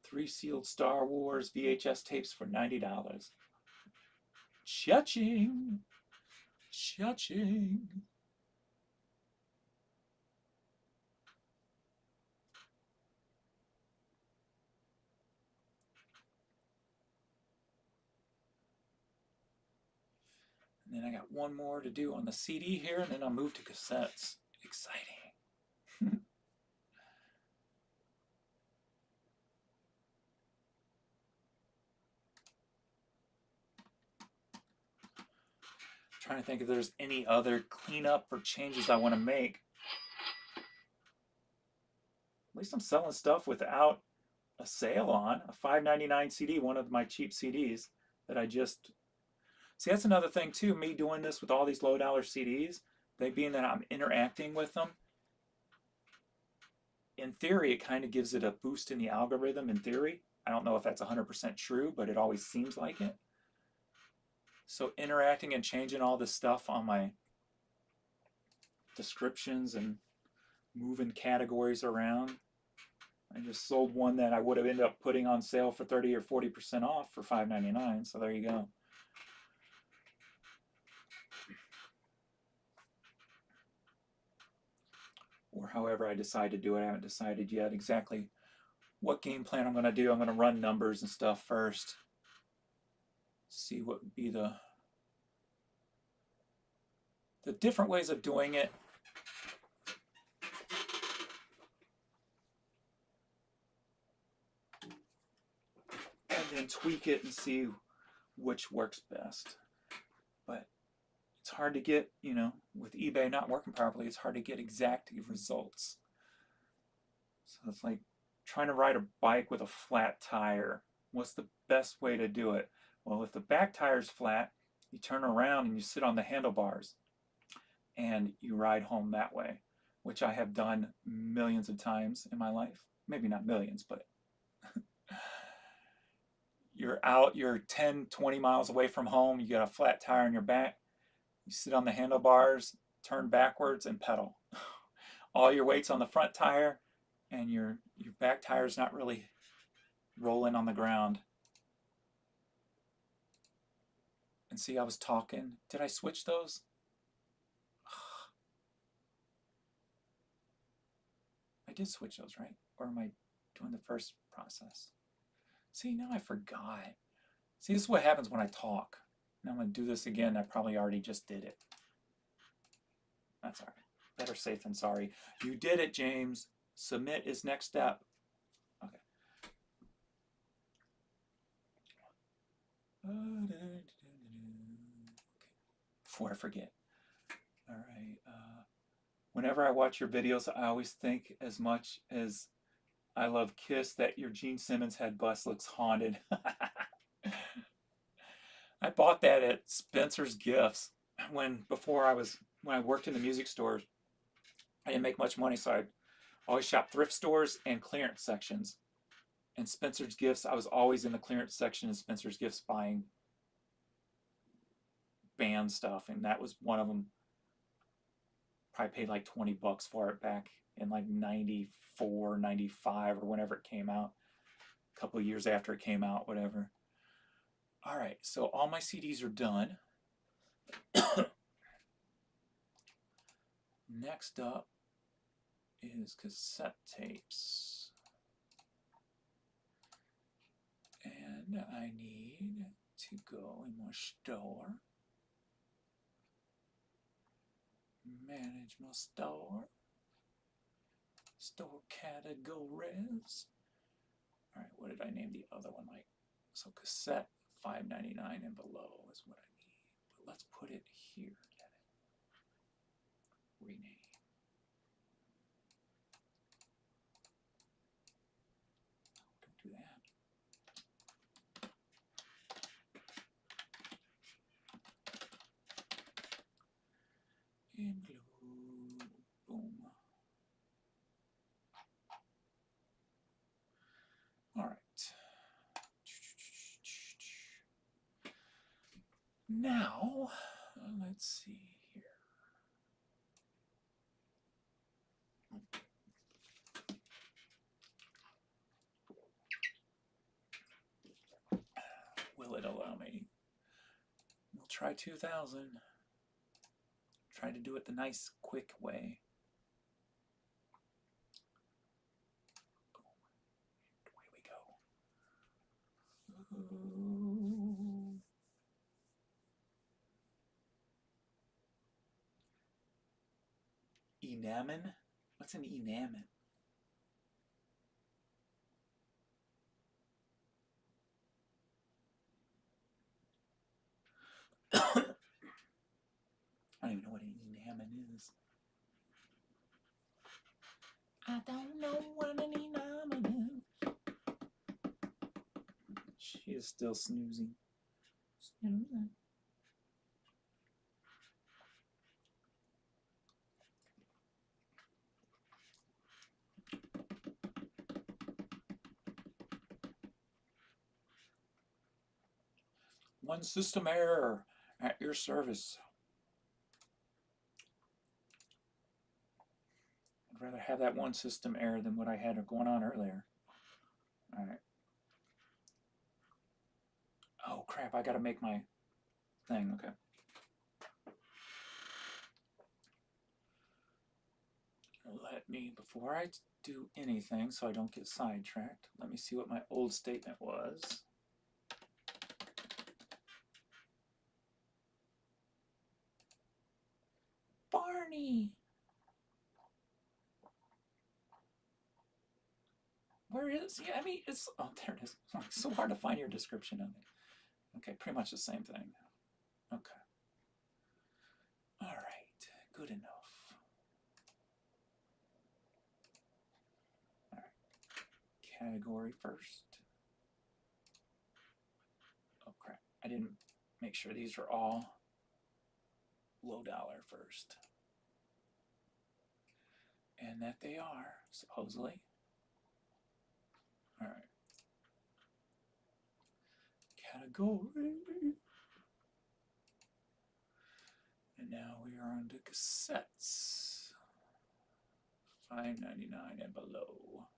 3 sealed Star Wars VHS tapes for $90. Cha-ching! Cha-ching! And then I got one more to do on the CD here, and then I'll move to cassettes. Exciting. Trying to think if there's any other cleanup or changes I want to make. At least I'm selling stuff without a sale on. A $5.99 CD, one of my cheap CDs that I just... See, that's another thing too, me doing this with all these low dollar CDs, they being that I'm interacting with them. In theory, it kind of gives it a boost in the algorithm in theory. I don't know if that's 100% true, but it always seems like it. So interacting and changing all this stuff on my descriptions and moving categories around. I just sold one that I would have ended up putting on sale for 30 or 40% off for $5.99. So there you go. Or however I decide to do it. I haven't decided yet exactly what game plan I'm going to do. I'm going to run numbers and stuff first. See what would be the different ways of doing it. And then tweak it and see which works best. But it's hard to get, you know, with eBay not working properly, it's hard to get exact results. So it's like trying to ride a bike with a flat tire. What's the best way to do it? Well, if the back tire's flat, you turn around and you sit on the handlebars and you ride home that way, which I have done millions of times in my life. Maybe not millions, but you're 10, 20 miles away from home, you got a flat tire on your back, you sit on the handlebars, turn backwards and pedal. All your weight's on the front tire and your back tire's not really rolling on the ground. And see, I was talking. Did I switch those? I did switch those, right? Or am I doing the first process? See, now I forgot. See, this is what happens when I talk. Now I'm going to do this again. I probably already just did it. That's all right. Better safe than sorry. You did it, James. Submit is next step. Okay. Before I forget. All right. Whenever I watch your videos, I always think as much as I love Kiss that your Gene Simmons head bust looks haunted. I bought that at Spencer's Gifts when I worked in the music stores. I didn't make much money, so I always shopped thrift stores and clearance sections. And Spencer's Gifts, I was always in the clearance section of Spencer's Gifts buying band stuff, and that was one of them. Probably paid like $20 for it back in like 94, 95, or whenever it came out. A couple of years after it came out, whatever. All right, so all my CDs are done. Next up is cassette tapes. And I need to go in my store. Manage my store. Store categories. All right, what did I name the other one? Like, so cassette $5.99 and below is what I need. But let's put it here. Rename. Don't do that. Include, boom. All right. Now, let's see here. Will it allow me? We'll try 2000. Try to do it the nice, quick way. Away we go. Enamin? What's an enamin? I don't even know what an enamin is. I don't know what an enamin is. She is still snoozing. Snoozing. One system error at your service. I'd rather have that one system error than what I had going on earlier. All right. Oh crap, I gotta make my thing, okay. Let me, before I do anything so I don't get sidetracked, let me see what my old statement was. Barney! Where is, yeah, I mean, it's, oh, there it is. It's so hard to find your description of it. Okay, pretty much the same thing. Okay. All right, good enough. All right, category first. Oh crap, I didn't make sure these are all low dollar first. And that they are, supposedly. All right. Category. And now we are on to cassettes. $5.99 and below.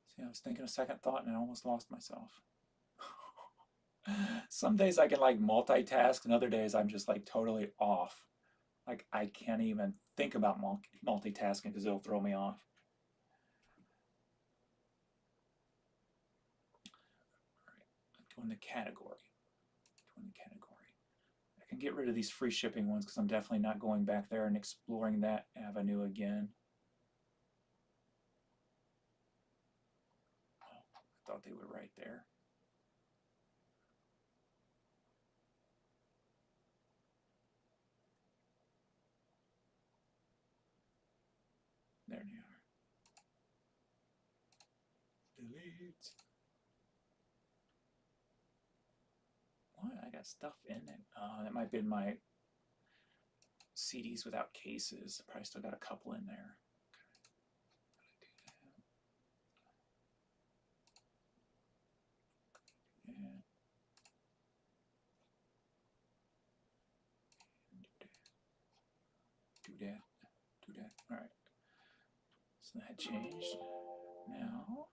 See, I was thinking a second thought and I almost lost myself. Some days I can like multitask and other days I'm just like totally off. Like I can't even think about multitasking because it'll throw me off. All right, I'm doing the category. I can get rid of these free shipping ones because I'm definitely not going back there and exploring that avenue again. Oh, I thought they were right there. There they are. Delete. What? I got stuff in it. Oh, that might be in my CDs without cases. Probably still got a couple in there. Okay. Do that. All right. So that changed. Now,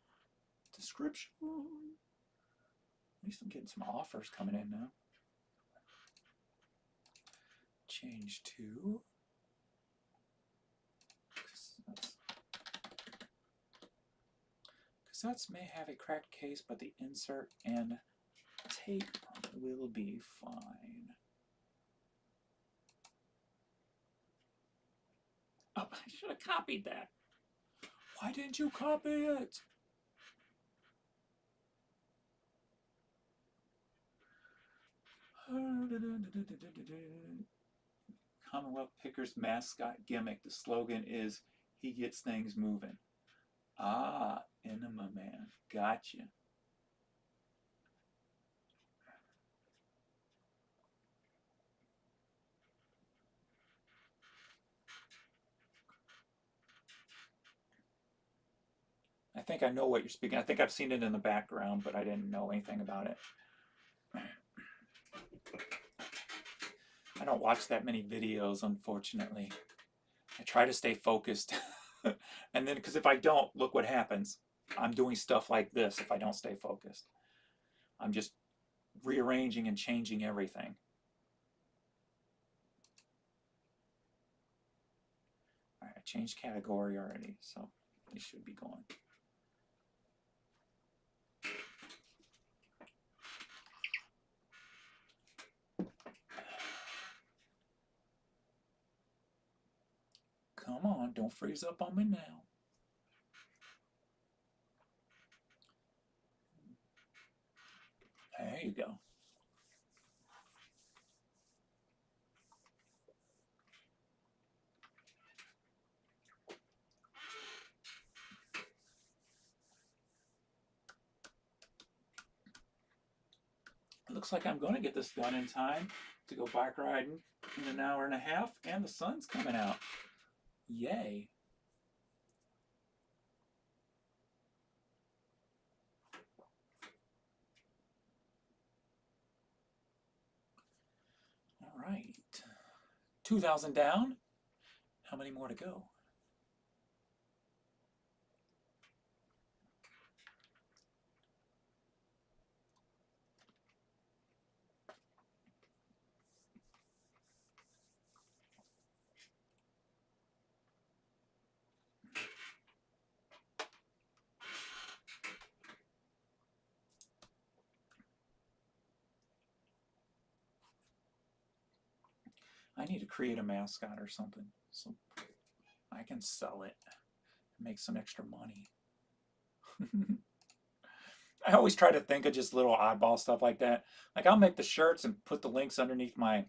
description. At least I'm getting some offers coming in now. Change to cassettes may have a cracked case, but the insert and tape will be fine. Oh, I should have copied that. Why didn't you copy it? Commonwealth Pickers mascot gimmick. The slogan is, he gets things moving. Ah, Enema Man. Gotcha. I think I know what you're speaking. I think I've seen it in the background, but I didn't know anything about it. I don't watch that many videos, unfortunately. I try to stay focused. And then, because if I don't, look what happens. I'm doing stuff like this if I don't stay focused. I'm just rearranging and changing everything. All right, I changed category already, so they should be going. Come on, don't freeze up on me now. There you go. It looks like I'm going to get this done in time to go bike riding in an hour and a half, and the sun's coming out. Yay. All right. 2,000 down. How many more to go? I need to create a mascot or something so I can sell it and make some extra money. I always try to think of just little oddball stuff like that. Like I'll make the shirts and put the links underneath my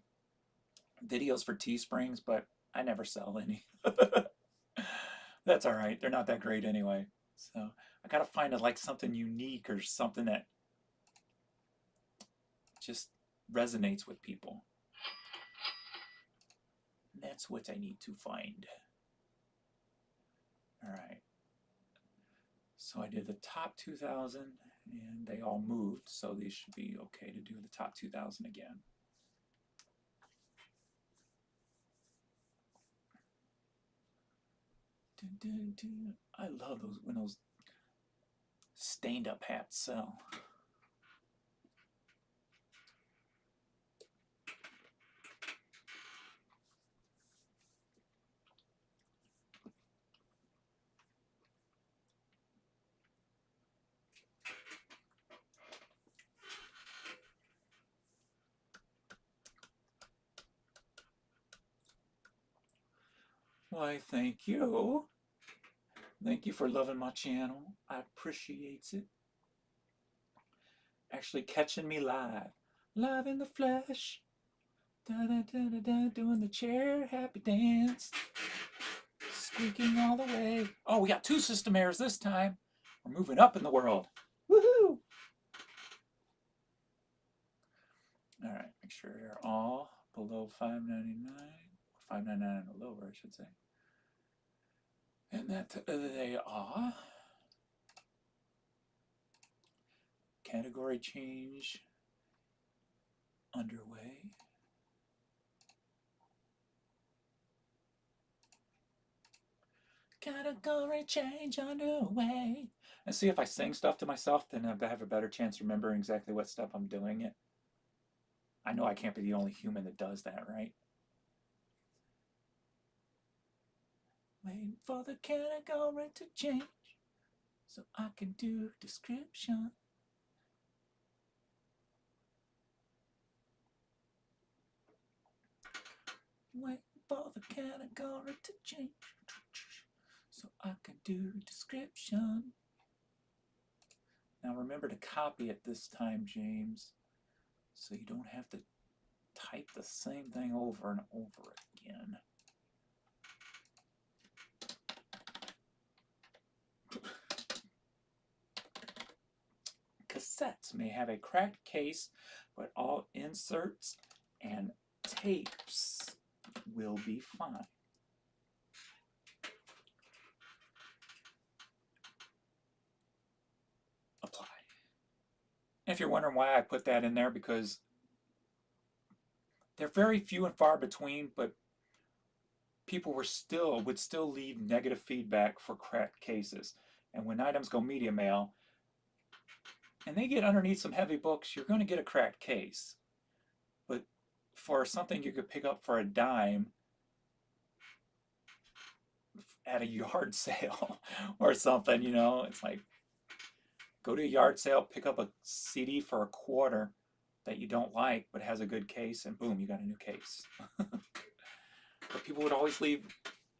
videos for Teesprings, but I never sell any. That's all right. They're not that great anyway. So I gotta find like something unique or something that just resonates with people. That's what I need to find. All right. So I did the top 2,000 and they all moved, so these should be okay to do the top 2,000 again. I love those when those stained up hats sell. Why, thank you. Thank you for loving my channel. I appreciate it. Actually catching me live. Live in the flesh. Da da da da da, doing the chair happy dance. Squeaking all the way. Oh, we got 2 system errors this time. We're moving up in the world. Woohoo! All right, make sure they're all below $5.99. $5.99 and lower, I should say. And that they are. Category change underway. Category change underway. And see, if I sing stuff to myself, then I have a better chance remembering exactly what step I'm doing it. I know I can't be the only human that does that, right? Waiting for the category to change so I can do description. Waiting for the category to change so I can do description. Now remember to copy it this time, James, so you don't have to type the same thing over and over again. Cassettes may have a cracked case, but all inserts and tapes will be fine. Apply. And if you're wondering why I put that in there, because they're very few and far between, but people would still leave negative feedback for cracked cases. And when items go media mail, and they get underneath some heavy books, you're going to get a cracked case. But for something you could pick up for a dime at a yard sale or something, you know, it's like, go to a yard sale, pick up a CD for a quarter that you don't like but has a good case, and boom, you got a new case. But people would always leave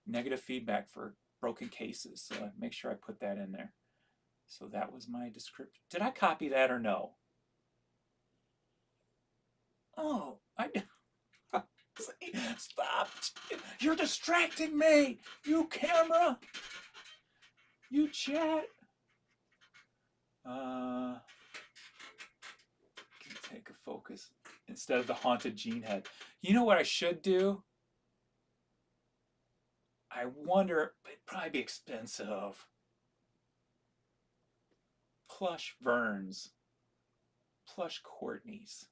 negative feedback for broken cases, so I make sure I put that in there. So that was my description. Did I copy that or no? Oh, stop. You're distracting me. You camera. You chat. Take a focus instead of the haunted gene head. You know what I should do? I wonder, it'd probably be expensive. Plush Verns. Plush Courtneys.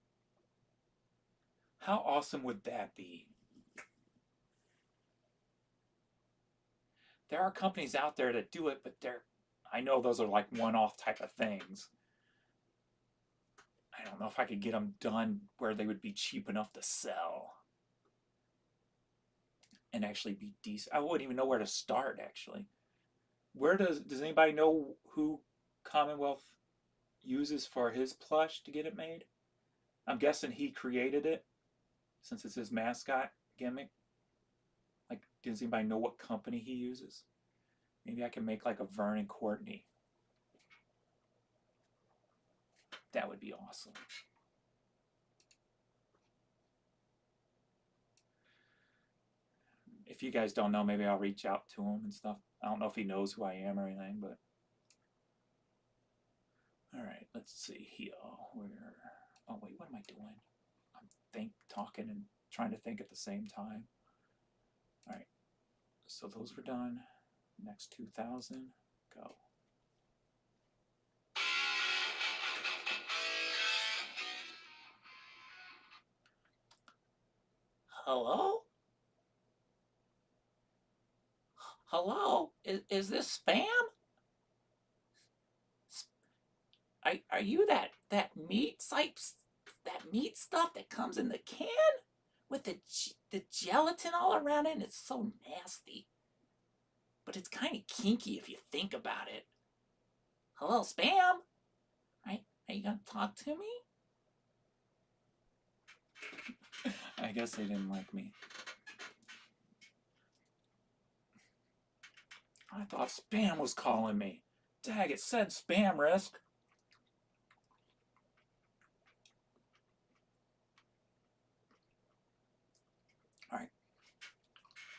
How awesome would that be? There are companies out there that do it, but I know those are like one-off type of things. I don't know if I could get them done where they would be cheap enough to sell and actually be decent. I wouldn't even know where to start, actually. Where does anybody know who Commonwealth uses for his plush to get it made? I'm guessing he created it since it's his mascot gimmick. Like, does anybody know what company he uses? Maybe I can make like a Vern and Courtney. That would be awesome. If you guys don't know, maybe I'll reach out to him and stuff. I don't know if he knows who I am or anything, but all right, let's see here. Oh wait, what am I doing? I'm talking and trying to think at the same time. All right, so those were done. Next 2000, go. Hello? Hello? Is this spam? Are you that meat stuff that comes in the can with the gelatin all around it, and it's so nasty. But it's kind of kinky if you think about it. Hello, spam? Right? Are you gonna talk to me? I guess they didn't like me. I thought spam was calling me. Dag, it said spam risk. All right.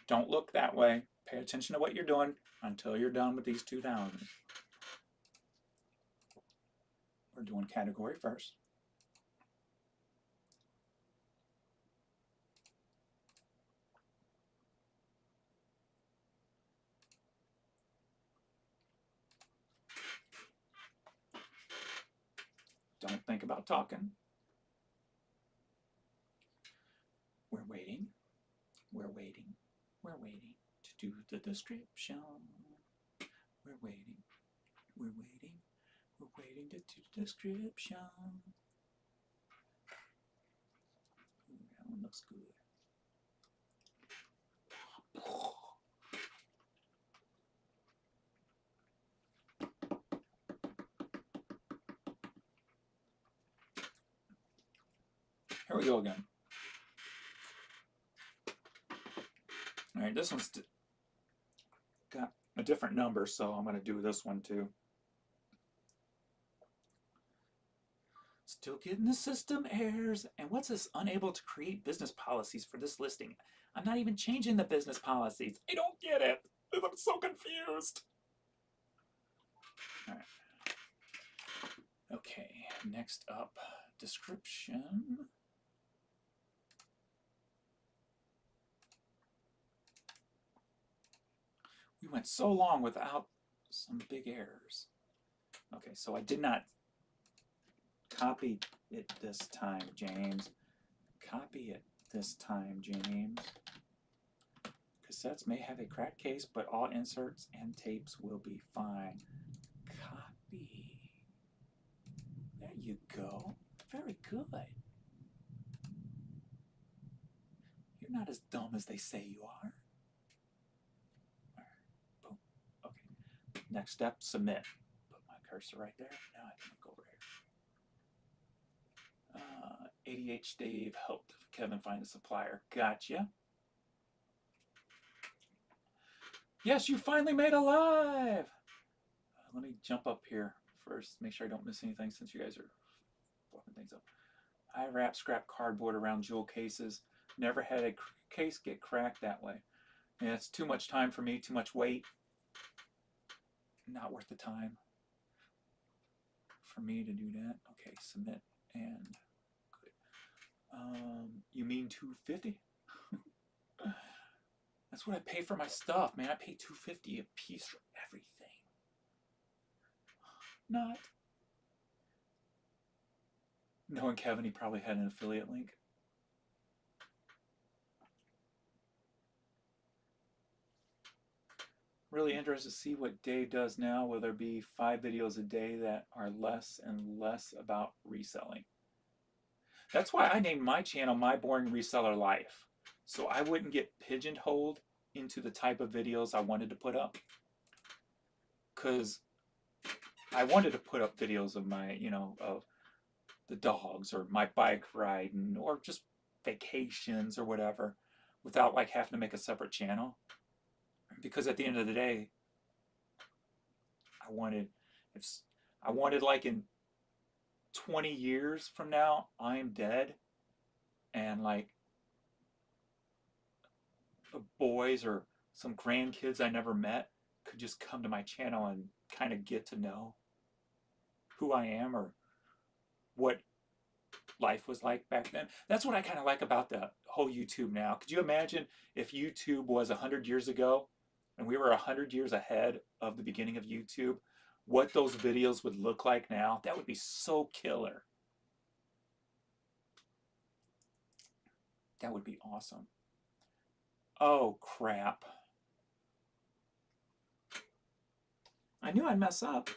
Don't look that way. Pay attention to what you're doing until you're done with these 2000s. We're doing category first. Don't think about talking. We're waiting. We're waiting. We're waiting to do the description. We're waiting. We're waiting. We're waiting to do the description. Ooh, that one looks good. Here we go again. All right, this one's got a different number, so I'm going to do this one too. Still getting the system errors. And what's this? Unable to create business policies for this listing. I'm not even changing the business policies. I don't get it. I'm so confused. All right. Okay, next up, description. We went so long without some big errors. Okay, so I did not copy it this time, James. Copy it this time, James. Cassettes may have a cracked case, but all inserts and tapes will be fine. Copy. There you go. Very good. You're not as dumb as they say you are. Boom. Okay. Next step, submit. Put my cursor right there. Now I can look over here. ADH Dave helped Kevin find a supplier. Gotcha. Yes, you finally made a live. Let me jump up here first. Make sure I don't miss anything since you guys are fucking things up. I wrap scrap cardboard around jewel cases. Never had a case get cracked that way. And it's too much time for me, too much weight. Not worth the time for me to do that. Okay, submit and good. You mean $250? That's what I pay for my stuff, man. I pay $250 a piece for everything. Not. Knowing Kevin, he probably had an affiliate link. Really interested to see what Dave does now. Will there be 5 videos a day that are less and less about reselling? That's why I named my channel My Boring Reseller Life. So I wouldn't get pigeonholed into the type of videos I wanted to put up. Because I wanted to put up videos of my, of the dogs or my bike riding or just vacations or whatever without like having to make a separate channel. Because at the end of the day, I wanted like in 20 years from now, I'm dead and like the boys or some grandkids I never met could just come to my channel and kind of get to know who I am or what life was like back then. That's what I kind of like about the whole YouTube now. Could you imagine if YouTube was 100 years ago and we were 100 years ahead of the beginning of YouTube, what those videos would look like now? That would be so killer. That would be awesome. Oh, crap. I knew I'd mess up.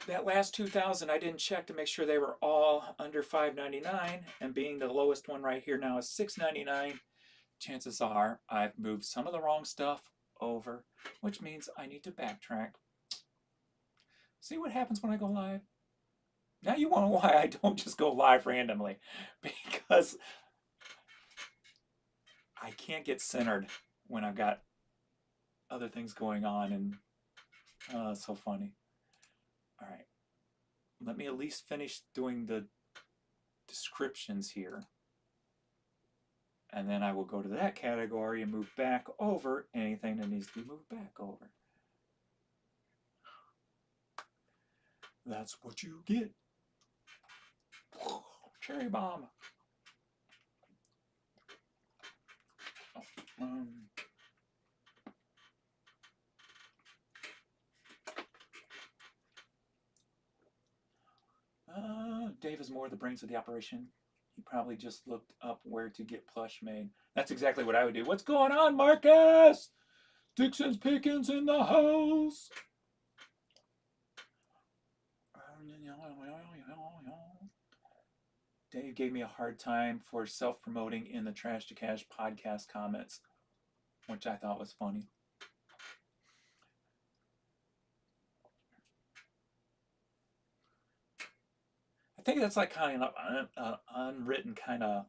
That last 2,000, I didn't check to make sure they were all under $5.99, and being the lowest one right here now is $6.99, chances are I've moved some of the wrong stuff over, which means I need to backtrack. See what happens when I go live? Now you wonder why I don't just go live randomly, because I can't get centered when I've got other things going on, and it's so funny. All right, let me at least finish doing the descriptions here. And then I will go to that category and move back over anything that needs to be moved back over. That's what you get. Cherry bomb. Dave is more the brains of the operation. He probably just looked up where to get plush made. That's exactly what I would do. What's going on, Marcus? Dixon's Pickens in the house. Dave gave me a hard time for self-promoting in the Trash to Cash podcast comments, which I thought was funny. I think that's like kind of an unwritten kind of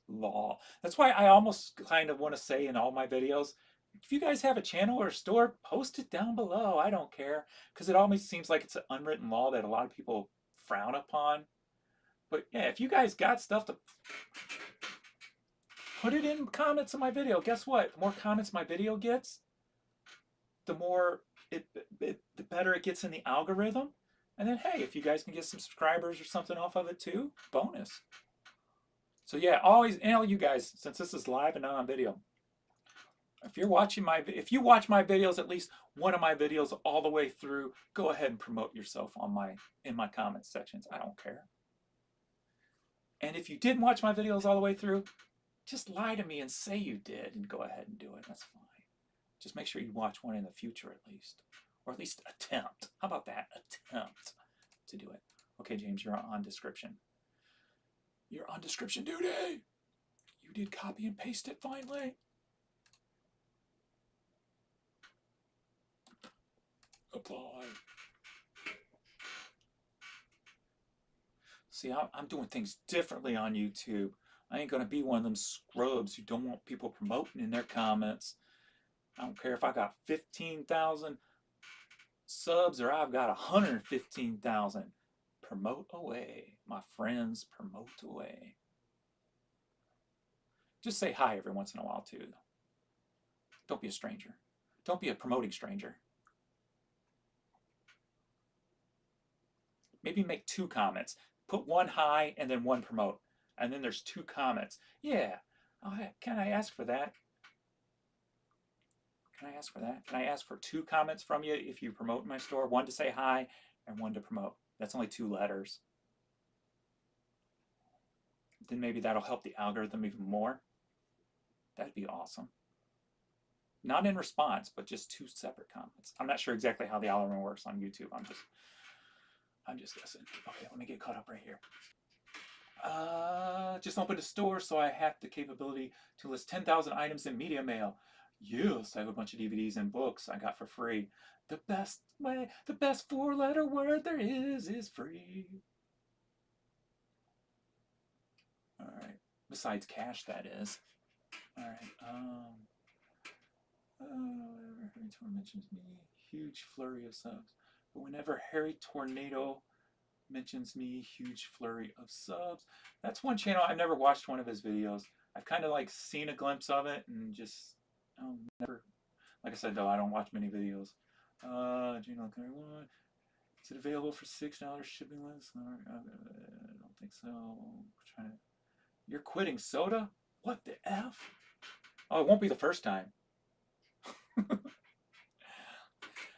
law. That's why I almost kind of want to say in all my videos, if you guys have a channel or a store, post it down below. I don't care. Because it almost seems like it's an unwritten law that a lot of people frown upon. But yeah, if you guys got stuff to put it in comments of my video. Guess what? The more comments my video gets, the more the better it gets in the algorithm. And then hey, if you guys can get some subscribers or something off of it too, bonus. So yeah, always, and all you guys, since this is live and not on video, if you watch my videos, at least one of my videos all the way through, go ahead and promote yourself in my comment sections. I don't care. And if you didn't watch my videos all the way through, just lie to me and say you did and go ahead and do it. That's fine. Just make sure you watch one in the future at least. Or at least attempt. How about that? Attempt to do it. Okay, James, you're on description. You're on description duty. You did copy and paste it finally. Apply. See, I'm doing things differently on YouTube. I ain't going to be one of them scrubs who don't want people promoting in their comments. I don't care if I got 15,000 subs or I've got 115,000. Promote away, my friends, promote away. Just say hi every once in a while too. Don't be a stranger. Don't be a promoting stranger. Maybe make 2 comments. Put 1 hi and then 1 promote. And then there's 2 comments. Yeah, can I ask for that? Can I ask for that? Can I ask for 2 comments from you if you promote in my store? 1 to say hi and 1 to promote. That's only 2 letters. Then maybe that'll help the algorithm even more. That'd be awesome. Not in response, but just 2 separate comments. I'm not sure exactly how the algorithm works on YouTube. I'm just guessing. Okay, let me get caught up right here. Just opened a store, so I have the capability to list 10,000 items in media mail. Yes, I have a bunch of DVDs and books I got for free. The best 4-letter word there is free. All right. Besides cash, that is. All right. Harry Tornado mentions me, huge flurry of subs. But whenever Harry Tornado mentions me, huge flurry of subs. That's one channel I've never watched one of his videos. I've kind of like seen a glimpse of it and just never. Like I said though, I don't watch many videos. Is it available for $6 shipping list? I don't think so. You're quitting soda? What the F? Oh, it won't be the first time.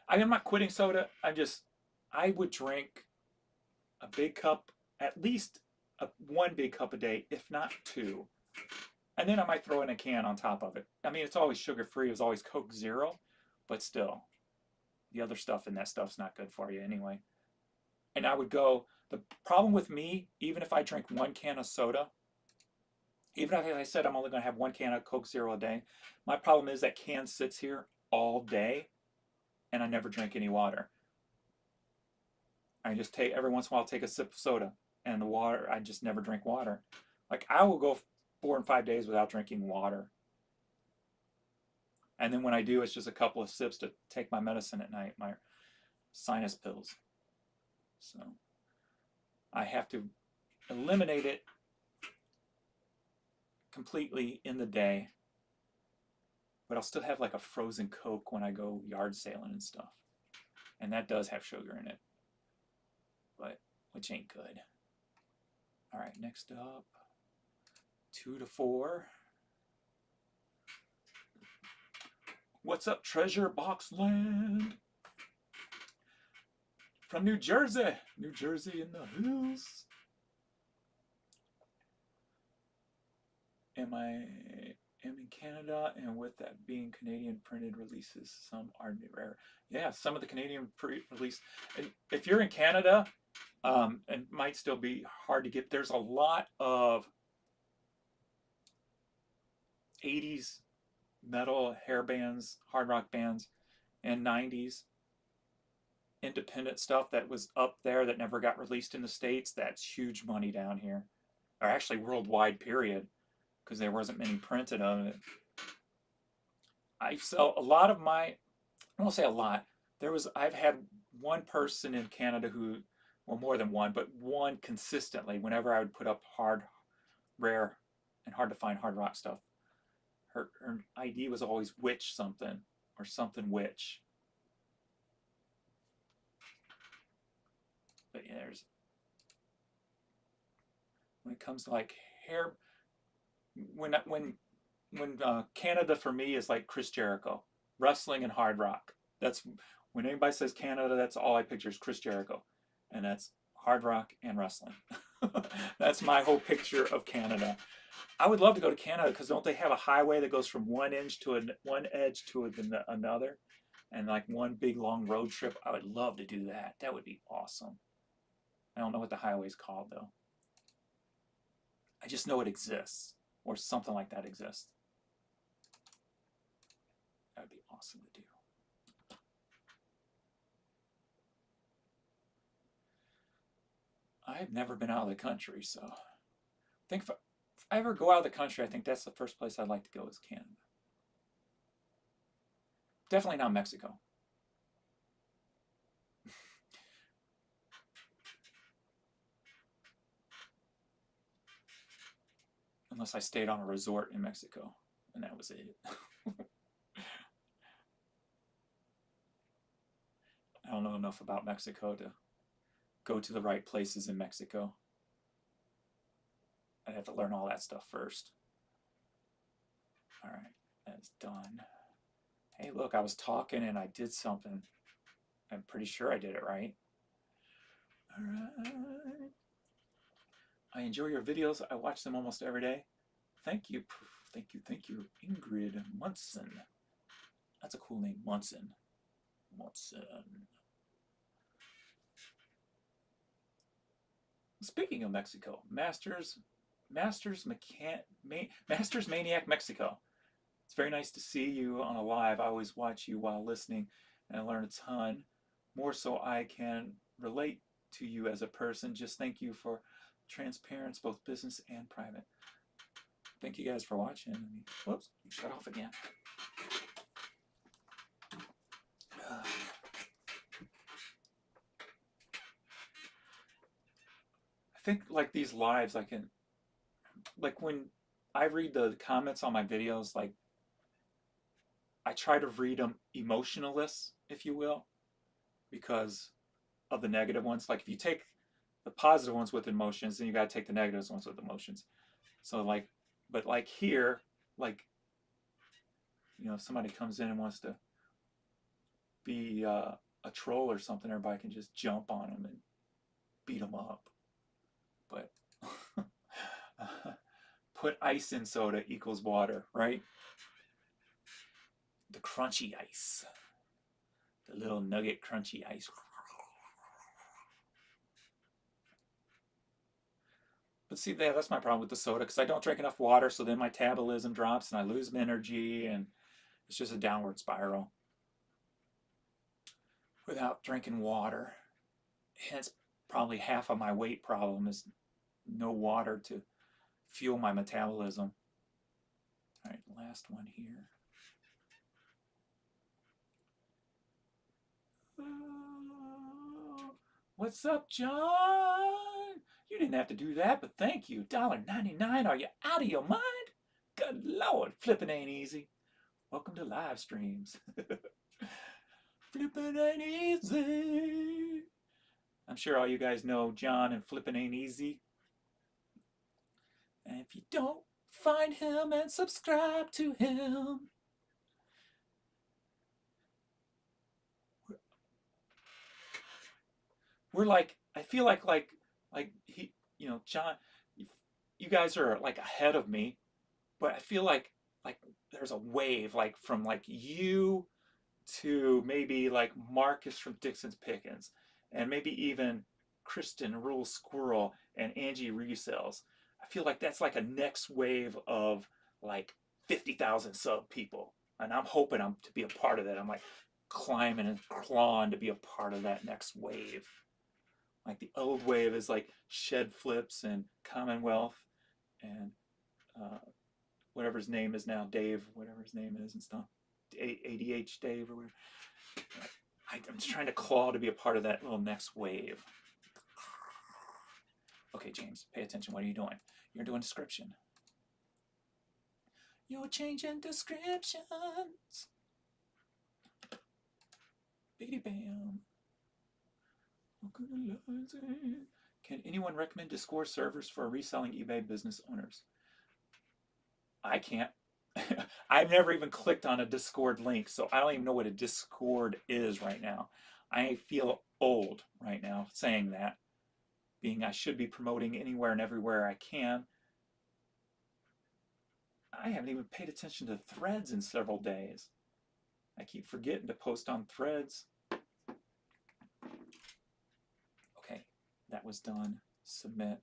I am not quitting soda. I would drink a big cup, at least 1 big cup a day, if not 2. And then I might throw in a can on top of it. I mean, it's always sugar-free. It's always Coke Zero. But still, the other stuff in that stuff's not good for you anyway. And I would go, the problem with me, even if I drink 1 can of soda, even if I said I'm only going to have 1 can of Coke Zero a day, my problem is that can sits here all day and I never drink any water. I just take, every once in a while, take a sip of soda, and the water, I just never drink water. Like, I will go 4 and 5 days without drinking water. And then when I do, it's just a couple of sips to take my medicine at night, my sinus pills. So I have to eliminate it completely in the day, but I'll still have like a frozen Coke when I go yard sailing and stuff. And that does have sugar in it, but which ain't good. All right, next up, 2 to 4. What's up, Treasure Box Land? From New Jersey. New Jersey in the hills. Am in Canada, and with that being Canadian printed releases, some are rare. Yeah, some of the Canadian release. If you're in Canada, it might still be hard to get. There's a lot of 80s metal hair bands, hard rock bands, and 90s independent stuff that was up there that never got released in the States. That's huge money down here, or actually worldwide, period. because there wasn't many printed of it. I sell a lot of my, I won't say a lot. I've had one person in Canada who, well, more than one, but one consistently, whenever I would put up hard, rare, and hard to find hard rock stuff, her ID was always witch something or something witch. But yeah, when it comes to like hair, when Canada for me is like Chris Jericho, wrestling and hard rock. That's when anybody says Canada, that's all I picture is Chris Jericho, and that's hard rock and wrestling. That's my whole picture of Canada. I would love to go to Canada because don't they have a highway that goes from one edge to another, and like one big long road trip? I would love to do that. That would be awesome. I don't know what the highway's called though. I just know it exists, or something like that exists. That would be awesome to do. I've never been out of the country, so I think if I ever go out of the country, I think that's the first place I'd like to go is Canada. Definitely not Mexico. Unless I stayed on a resort in Mexico, and that was it. I don't know enough about Mexico to go to the right places in Mexico. I'd have to learn all that stuff first. All right, that's done. Hey, look, I was talking and I did something. I'm pretty sure I did it right. All right. I enjoy your videos. I watch them almost every day. Thank you, Ingrid Munson. That's a cool name, Munson. Speaking of Mexico, Masters Maniac Mexico. It's very nice to see you on a live. I always watch you while listening and I learn a ton. More so I can relate to you as a person. Just thank you for transparency, both business and private. Thank you guys for watching. Whoops, shut off again. I think like these lives, I can, like when I read the comments on my videos, like I try to read them emotionless, if you will, because of the negative ones. Like if you take the positive ones with emotions, then you got to take the negative ones with emotions. So like, but like here, like, you know, if somebody comes in and wants to be a troll or something, everybody can just jump on them and beat them up. But put ice in soda equals water, right? The crunchy ice. The little nugget crunchy ice. But see, that's my problem with the soda because I don't drink enough water, so then my metabolism drops and I lose energy, and it's just a downward spiral without drinking water. Hence, probably half of my weight problem is no water to fuel my metabolism. All right, last one here. What's up, John? You didn't have to do that, but thank you. $1.99. Are you out of your mind? Good Lord, flipping ain't easy. Welcome to live streams. Flipping ain't easy. I'm sure all you guys know John and flipping ain't easy. And if you don't, find him and subscribe to him. We're like, I feel like he, you know, John, you guys are like ahead of me, but I feel like there's a wave like from like you to maybe like Marcus from Dixon's Pickens, and maybe even Kristen Rule Squirrel and Angie Resells. I feel like that's like a next wave of like 50,000 sub people, and I'm hoping I'm to be a part of that. I'm like climbing and clawing to be a part of that next wave. Like the old wave is like Shed Flips and Commonwealth and whatever his name is now, Dave, whatever his name is and stuff. ADH Dave or whatever. I'm just trying to claw to be a part of that little next wave. Okay, James, pay attention. What are you doing? You're doing description. You're changing descriptions. Bitty bam. Can anyone recommend Discord servers for reselling eBay business owners? I can't. I've never even clicked on a Discord link, so I don't even know what a Discord is right now. I feel old right now saying that, being I should be promoting anywhere and everywhere I can. I haven't even paid attention to threads in several days. I keep forgetting to post on threads. Okay, that was done. Submit.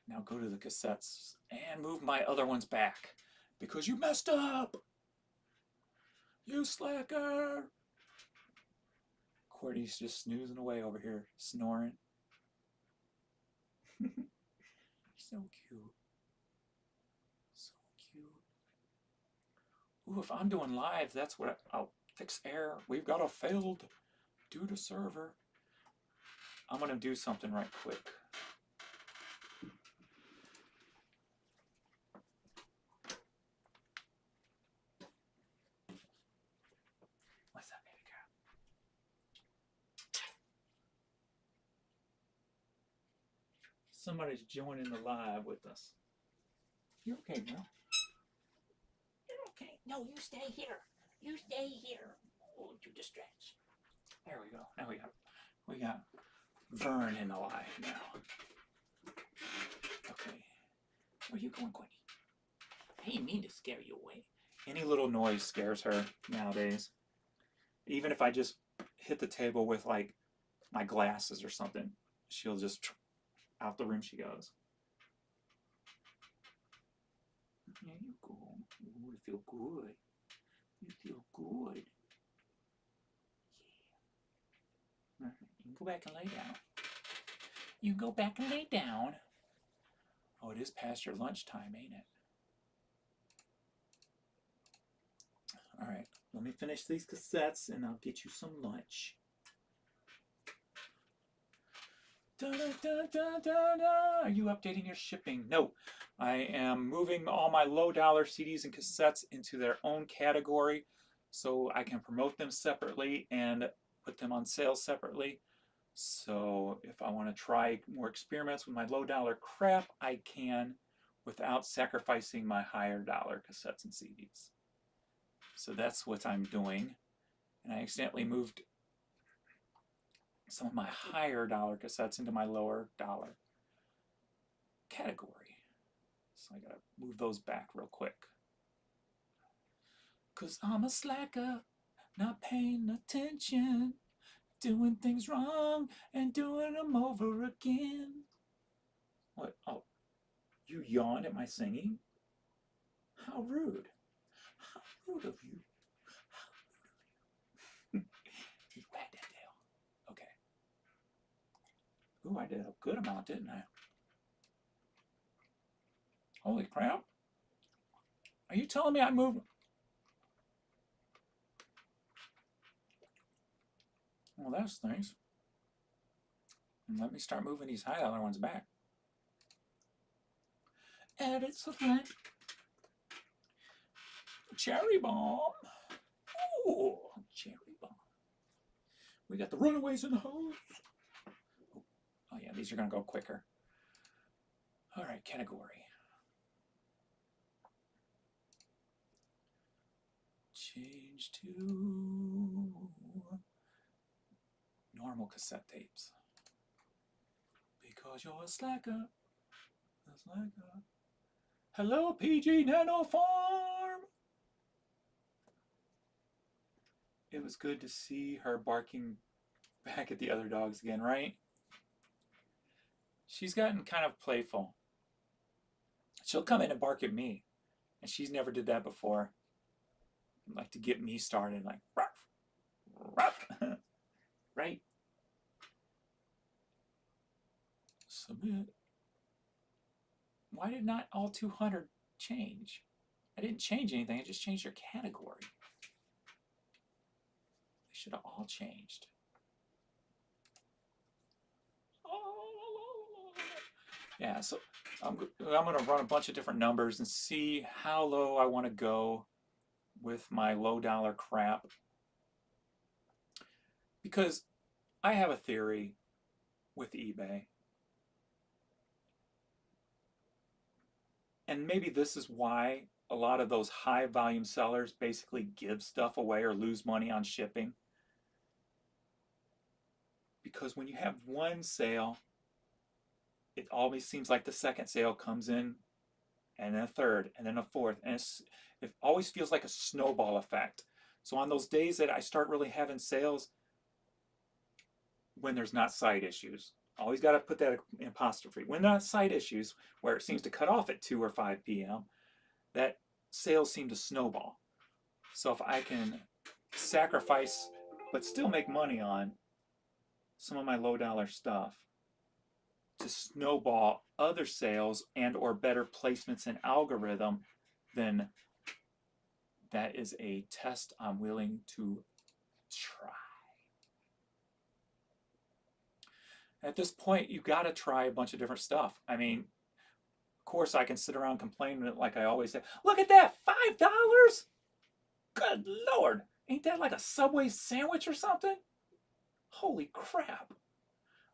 Now go to the cassettes and move my other ones back because you messed up. You slacker. Cordy's just snoozing away over here, snoring. So cute. So cute. Ooh, if I'm doing live, that's what I'll fix error. We've got a failed due to server. I'm going to do something right quick. What's that, baby girl? Somebody's joining the live with us. You okay, girl? You're okay. No, you stay here. You stay here. Oh, you distract. There we go. Now we got Vern in the live now. Okay. Where are you going, Courtney? I didn't mean to scare you away. Any little noise scares her nowadays. Even if I just hit the table with like my glasses or something, she'll just out the room she goes. There you go. Ooh, you feel good. You feel good. Yeah. You can go back and lay down. You can go back and lay down. Oh, it is past your lunchtime, ain't it? All right, let me finish these cassettes and I'll get you some lunch. Da, da, da, da, da, da. Are you updating your shipping? No, I am moving all my low dollar CDs and cassettes into their own category so I can promote them separately and put them on sale separately. So if I want to try more experiments with my low dollar crap, I can without sacrificing my higher dollar cassettes and CDs. So that's what I'm doing. And I accidentally moved some of my higher dollar cassettes into my lower dollar category. So I gotta move those back real quick. 'Cause I'm a slacker, not paying attention, doing things wrong and doing them over again. What? Oh, you yawned at my singing? How rude. How rude of you. How rude of you. You wagged that tail. Okay. Ooh, I did a good amount, didn't I? Holy crap. Are you telling me I moved? Well, that's nice. And let me start moving these high dollar ones back. Edit select. Cherry bomb. Ooh, cherry bomb. We got the runaways in the house. Oh yeah, these are gonna go quicker. All right, category. Change to normal cassette tapes. Because you're a slacker. A slacker. Hello, PG Nano Farm. It was good to see her barking back at the other dogs again, right? She's gotten kind of playful. She'll come in and bark at me, and she's never did that before. Like to get me started, like ruff, ruff, right? Submit. Why did not all 200 change? I didn't change anything. I just changed your category. They should have all changed. Yeah, so I'm going to run a bunch of different numbers and see how low I want to go with my low dollar crap. Because I have a theory with eBay. And maybe this is why a lot of those high volume sellers basically give stuff away or lose money on shipping. Because when you have one sale, it always seems like the second sale comes in, and then a third, and then a fourth, and it always feels like a snowball effect. So on those days that I start really having sales, when there's not site issues, always got to put that in apostrophe. When not site issues, where it seems to cut off at 2 or 5 p.m., that sales seem to snowball. So if I can sacrifice, but still make money on some of my low dollar stuff to snowball other sales and or better placements and algorithm, then that is a test I'm willing to try. At this point, you got to try a bunch of different stuff. I mean, of course, I can sit around complaining like I always say. Look at that, $5? Good Lord. Ain't that like a Subway sandwich or something? Holy crap.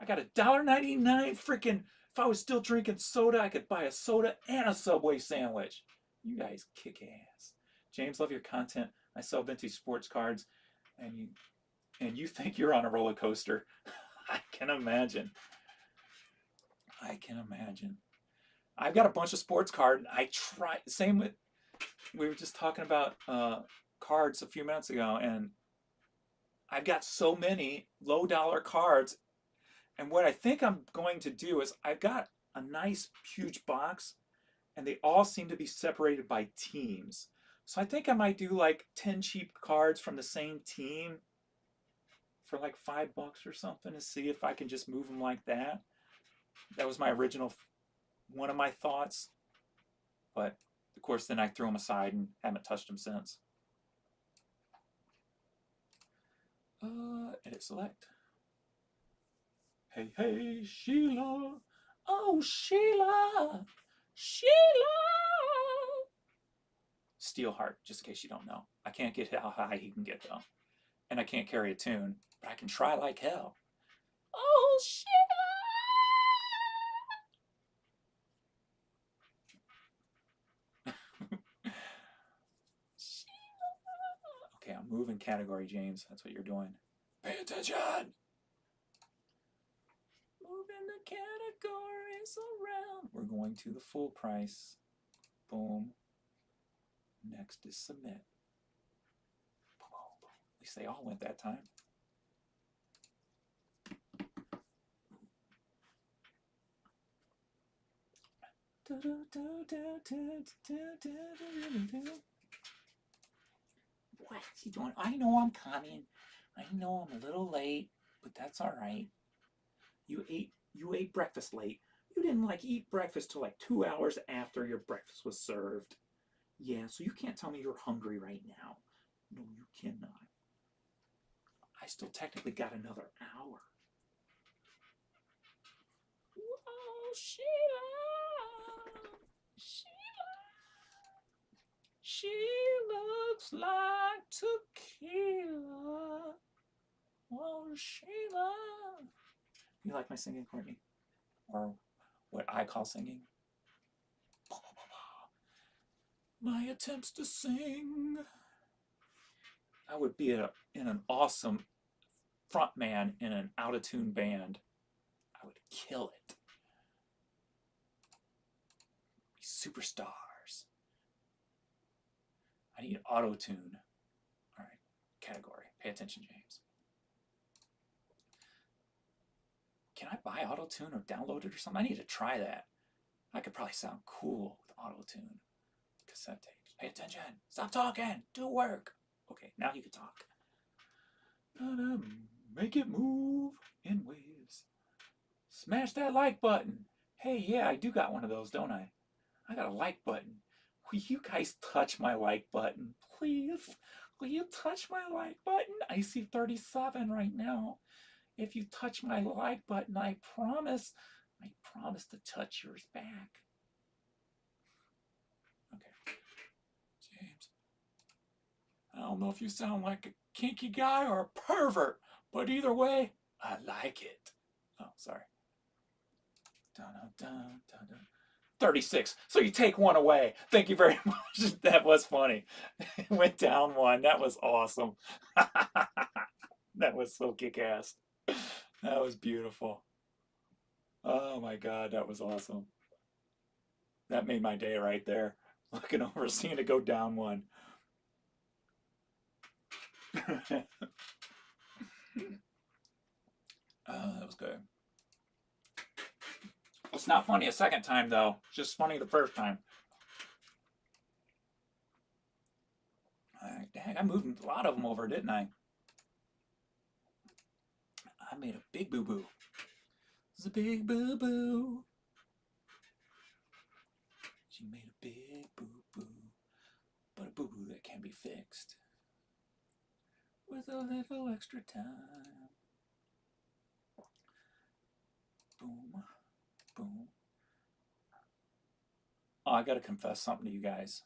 I got $1.99 freaking, if I was still drinking soda, I could buy a soda and a Subway sandwich. You guys kick ass. James, love your content. I sell vintage sports cards, and you think you're on a roller coaster. I can imagine. I can imagine. I've got a bunch of sports cards. I try, same with, we were just talking about cards a few minutes ago, and I've got so many low dollar cards. And what I think I'm going to do is I've got a nice huge box, and they all seem to be separated by teams. So I think I might do like 10 cheap cards from the same team for like $5 or something, to see if I can just move them like that. That was my original, one of my thoughts. But of course, then I threw them aside and haven't touched them since. Edit select. Hey, hey, Sheila. Oh, Sheila. Sheila. Steelheart, just in case you don't know. I can't get how high he can get, though. And I can't carry a tune, but I can try like hell. Oh, Sheila. Okay, I'm moving category, James. That's what you're doing. Pay attention. Moving the categories around. We're going to the full price. Boom. Next is submit. At least they all went that time. What's he doing? I know I'm coming. I know I'm a little late, but that's all right. You ate breakfast late. You didn't eat breakfast till like 2 hours after your breakfast was served. Yeah, so you can't tell me you're hungry right now. No, you cannot. I still technically got another hour. Oh, Sheila. Sheila. She looks like tequila. Oh, Sheila. You like my singing, Courtney? Or what I call singing? My attempts to sing. I would be in an awesome frontman in an out-of-tune band. I would kill it. Be superstars. I need auto-tune. All right, category. Pay attention, James. Can I buy auto-tune or download it or something? I need to try that. I could probably sound cool with auto-tune. Cassette tapes. Pay attention. Stop talking. Do work. Okay, now you can talk. Make it move in waves. Smash that like button. Hey, yeah, I do got one of those, don't I? I got a like button. Will you guys touch my like button, please? Will you touch my like button? I see 37 right now. If you touch my like button, I promise to touch yours back. Okay, James. I don't know if you sound like a kinky guy or a pervert, but either way, I like it. Oh, sorry. Dun, dun, dun, dun. 36. So you take one away. Thank you very much. That was funny. It went down one. That was awesome. That was so kick-ass. That was beautiful. Oh my God, that was awesome. That made my day right there. Looking over, seeing it go down one. That was good. It's not funny a second time, though. It's just funny the first time. Dang, I moved a lot of them over, didn't I? I made a big boo-boo. It's a big boo-boo. She made a big boo-boo. But a boo-boo that can be fixed. With a little extra time. Boom. Boom. Oh, I gotta confess something to you guys.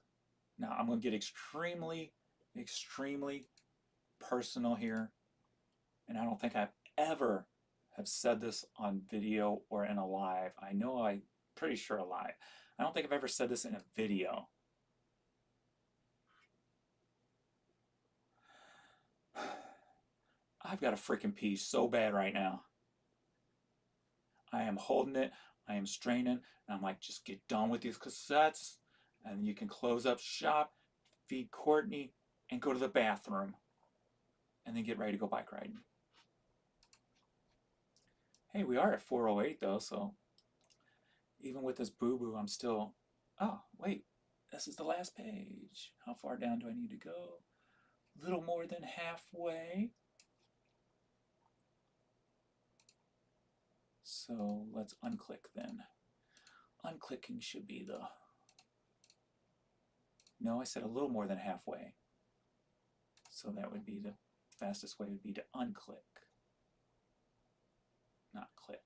Now, I'm gonna get extremely, extremely personal here. And I don't think I've ever have said this on video or in a live. I know I'm pretty sure a live. I don't think I've ever said this in a video. I've got a freaking pee so bad right now. I am holding it, I am straining, and I'm like, just get done with these cassettes, and you can close up shop, feed Courtney, and go to the bathroom, and then get ready to go bike riding. Hey, we are at 4:08 though, so even with this boo-boo, I'm still, oh, wait, this is the last page. How far down do I need to go? A little more than halfway. So let's unclick then. Unclicking should be the, no, I said a little more than halfway. So that would be the fastest way would be to unclick, not click.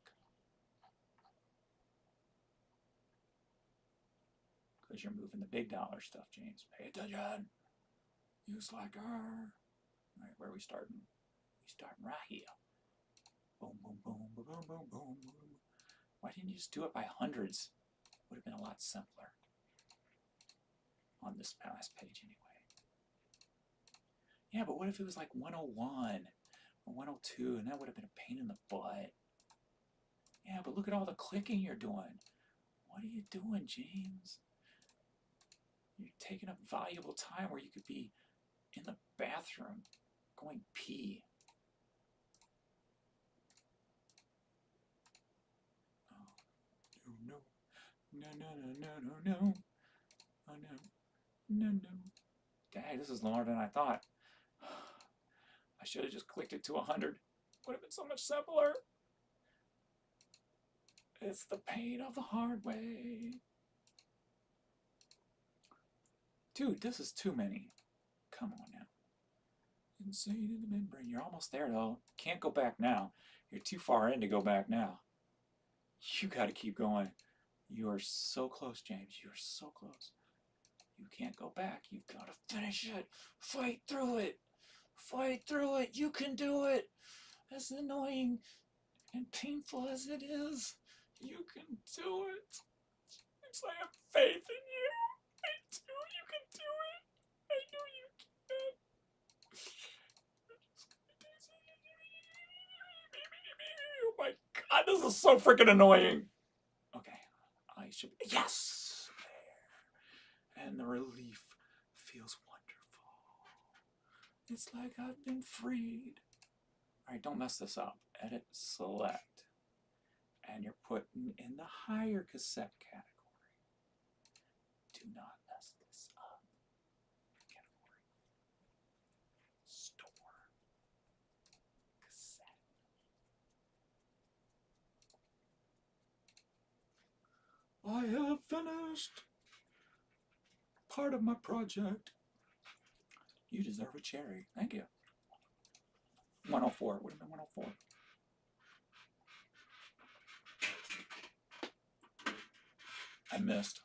Because you're moving the big dollar stuff, James. Pay attention. You slacker. All right, where are we starting? We starting right here. Boom, boom, boom, boom, boom, boom, boom, boom. Why didn't you just do it by hundreds? Would have been a lot simpler. On this last page anyway. Yeah, but what if it was like 101 or 102 and that would have been a pain in the butt? Yeah, but look at all the clicking you're doing. What are you doing, James? You're taking up valuable time where you could be in the bathroom going pee. Oh, no, no, no, no, no, no, no. Oh, no, no, no. Dang, this is longer than I thought. I should have just clicked it to 100. Would have been so much simpler. It's the pain of the hard way. Dude, this is too many. Come on now. Insane in the membrane. You're almost there, though. Can't go back now. You're too far in to go back now. You got to keep going. You are so close, James. You are so close. You can't go back. You've got to finish it. Fight through it. Fight through it. You can do it. As annoying and painful as it is, you can do it. I have faith in you. I do. You can do it. I know you can. Oh my God, this is so freaking annoying. Okay, I should. Yes! There. And the relief feels wonderful. It's like I've been freed. All right, don't mess this up. Edit, select. And you're putting in the higher cassette category. Do not mess this up. Category. Store. Cassette. I have finished. part of my project. You deserve a cherry. Thank you. 104. What am I 104? I missed.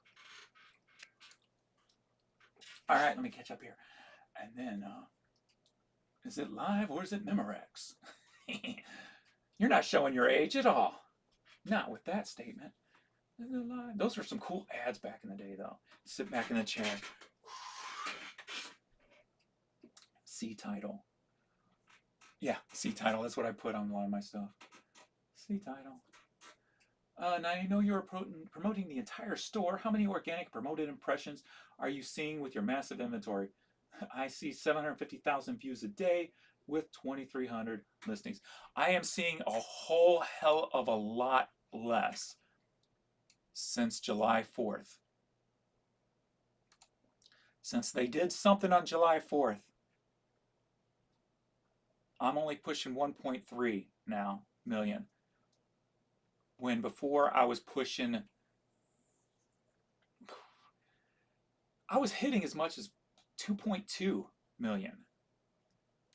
All right, let me catch up here. And then, is it live or is it Memorex? You're not showing your age at all. Not with that statement. Is it live? Those were some cool ads back in the day, though. Sit back in the chair. C title. Yeah, C title. That's what I put on a lot of my stuff. C title. Now you know you're promoting the entire store. How many organic promoted impressions are you seeing with your massive inventory? I see 750,000 views a day with 2,300 listings. I am seeing a whole hell of a lot less since July 4th. Since they did something on July 4th, I'm only pushing 1.3 now million. When before I was pushing, I was hitting as much as 2.2 million.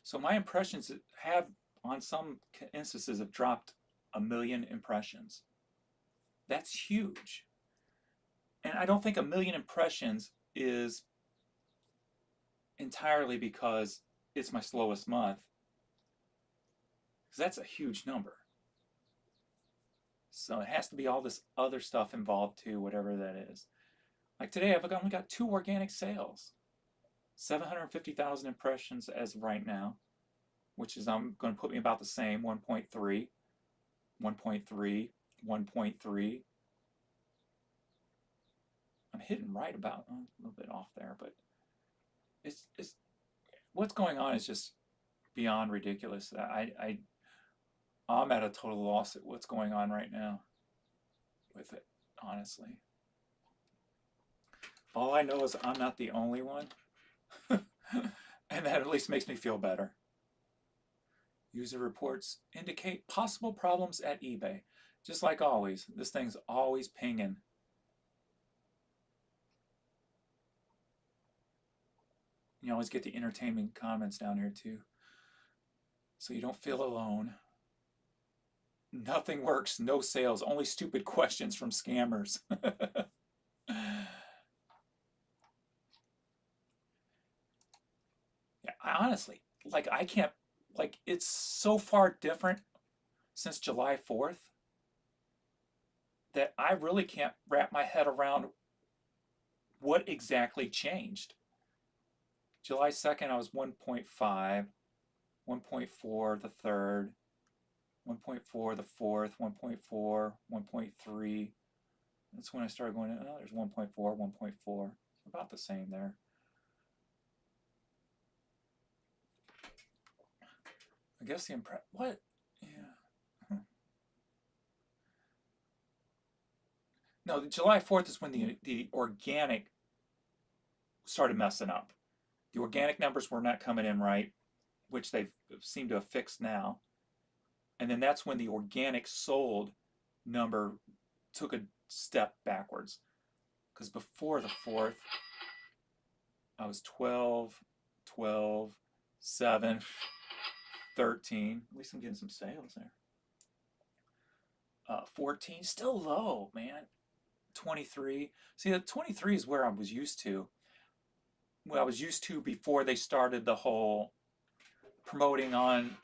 So my impressions have, on some instances, have dropped 1 million impressions. That's huge. And I don't think 1 million impressions is entirely because it's my slowest month, because that's a huge number. So it has to be all this other stuff involved too, whatever that is. Like today, I've only got 2 organic sales, 750,000 impressions as of right now, which is going to put me about the same, 1.3, 1.3, 1.3. I'm hitting right about, a little bit off there, but it's what's going on is just beyond ridiculous. I'm at a total loss at what's going on right now with it, honestly. All I know is I'm not the only one, and that at least makes me feel better. User reports indicate possible problems at eBay. Just like always, this thing's always pinging. You always get the entertainment comments down here too, so you don't feel alone. Nothing works, no sales, only stupid questions from scammers. Yeah, honestly, like I can't, like it's so far different since July 4th that I really can't wrap my head around what exactly changed. July 2nd, I was 1.5, 1.4 the 3rd, 1.4 the 4th, 1.4, 1.3. That's when I started going, oh, there's 1.4, 1.4. About the same there. I guess the what? Yeah. No, the July 4th is when the organic started messing up. The organic numbers were not coming in right, which they seem to have fixed now. And then that's when the organic sold number took a step backwards. Because before the 4th, I was 12, 12, 7, 13. At least I'm getting some sales there. 14, still low, man. 23. See, the 23 is where I was used to. Well, I was used to before they started the whole promoting on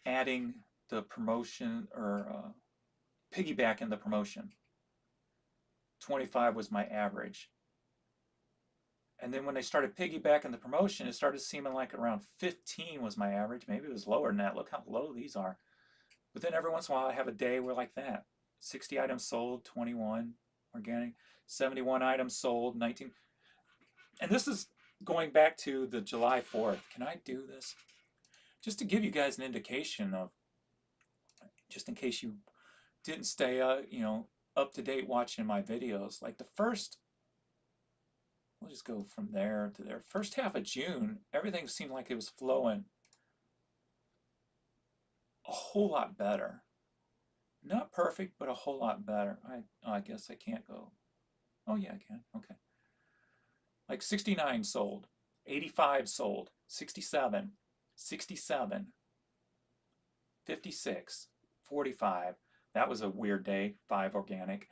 adding the promotion or piggybacking the promotion. 25 was my average. And then when they started piggybacking the promotion, it started seeming like around 15 was my average. Maybe it was lower than that. Look how low these are. But then every once in a while I have a day where like that. 60 items sold, 21 organic, 71 items sold, 19. And this is going back to the July 4th. Can I do this? Just to give you guys an indication of, just in case you didn't stay up to date watching my videos. Like the first, we'll just go from there to there. First half of June, everything seemed like it was flowing a whole lot better. Not perfect, but a whole lot better. I guess I can't go. Oh yeah, I can. Okay. Like 69 sold, 85 sold, 67, 67, 56, 45. That was a weird day, 5 organic.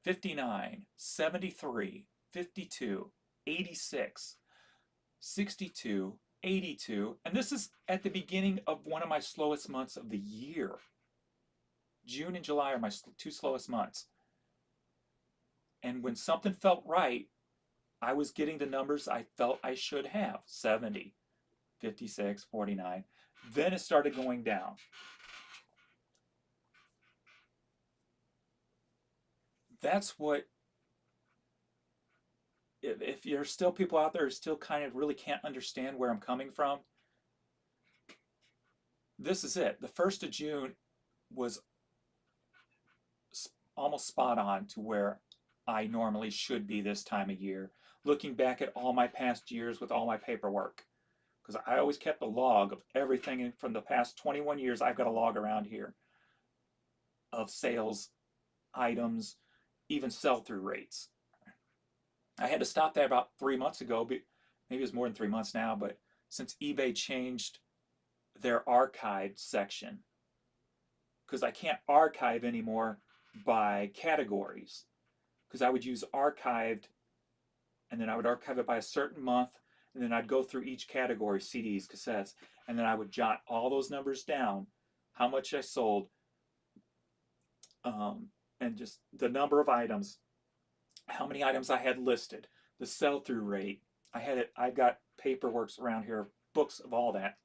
59, 73, 52, 86, 62, 82. And this is at the beginning of one of my slowest months of the year. June and July are my two slowest months. And when something felt right, I was getting the numbers I felt I should have, 70, 56, 49. Then it started going down. That's what, if there's still people out there who still kind of really can't understand where I'm coming from, this is it. The 1st of June was almost spot on to where I normally should be this time of year, looking back at all my past years with all my paperwork. Because I always kept a log of everything from the past 21 years. I've got a log around here of sales, items, even sell-through rates. I had to stop that about 3 months ago. Maybe it's more than 3 months now, but since eBay changed their archive section, because I can't archive anymore by categories, because I would use archived, and then I would archive it by a certain month, and then I'd go through each category, CDs, cassettes, and then I would jot all those numbers down, how much I sold, and just the number of items, how many items I had listed, the sell-through rate. I've got paperwork around here, books of all that.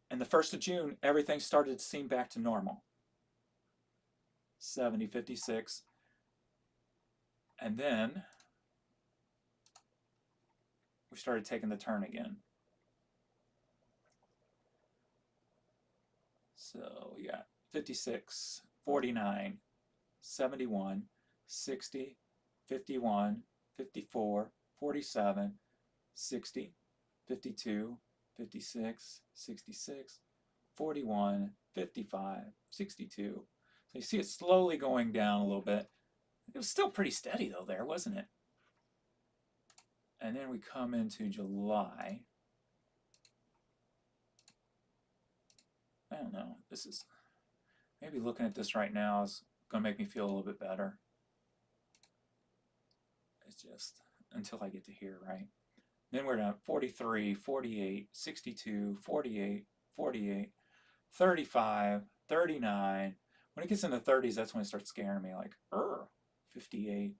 And the 1st of June, everything started to seem back to normal. 70, 56. And then we started taking the turn again. So we got 56, 49, 71, 60, 51, 54, 47, 60, 52, 56, 66, 41, 55, 62. So you see it slowly going down a little bit. It was still pretty steady though there, wasn't it? And then we come into July. I don't know. This is, maybe looking at this right now is going to make me feel a little bit better. It's just until I get to here, right? Then we're down 43, 48, 62, 48, 48, 35, 39. When it gets in the 30s, that's when it starts scaring me, like, 58,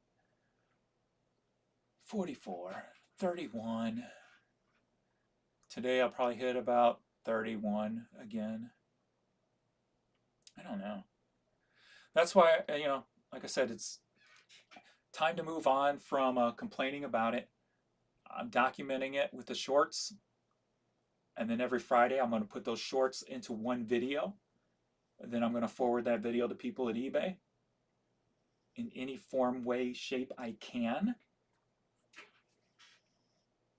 44, 31. Today I'll probably hit about 31 again. I don't know. That's why, like I said, it's time to move on from complaining about it. I'm documenting it with the shorts. And then every Friday, I'm going to put those shorts into one video. And then I'm going to forward that video to people at eBay in any form, way, shape I can.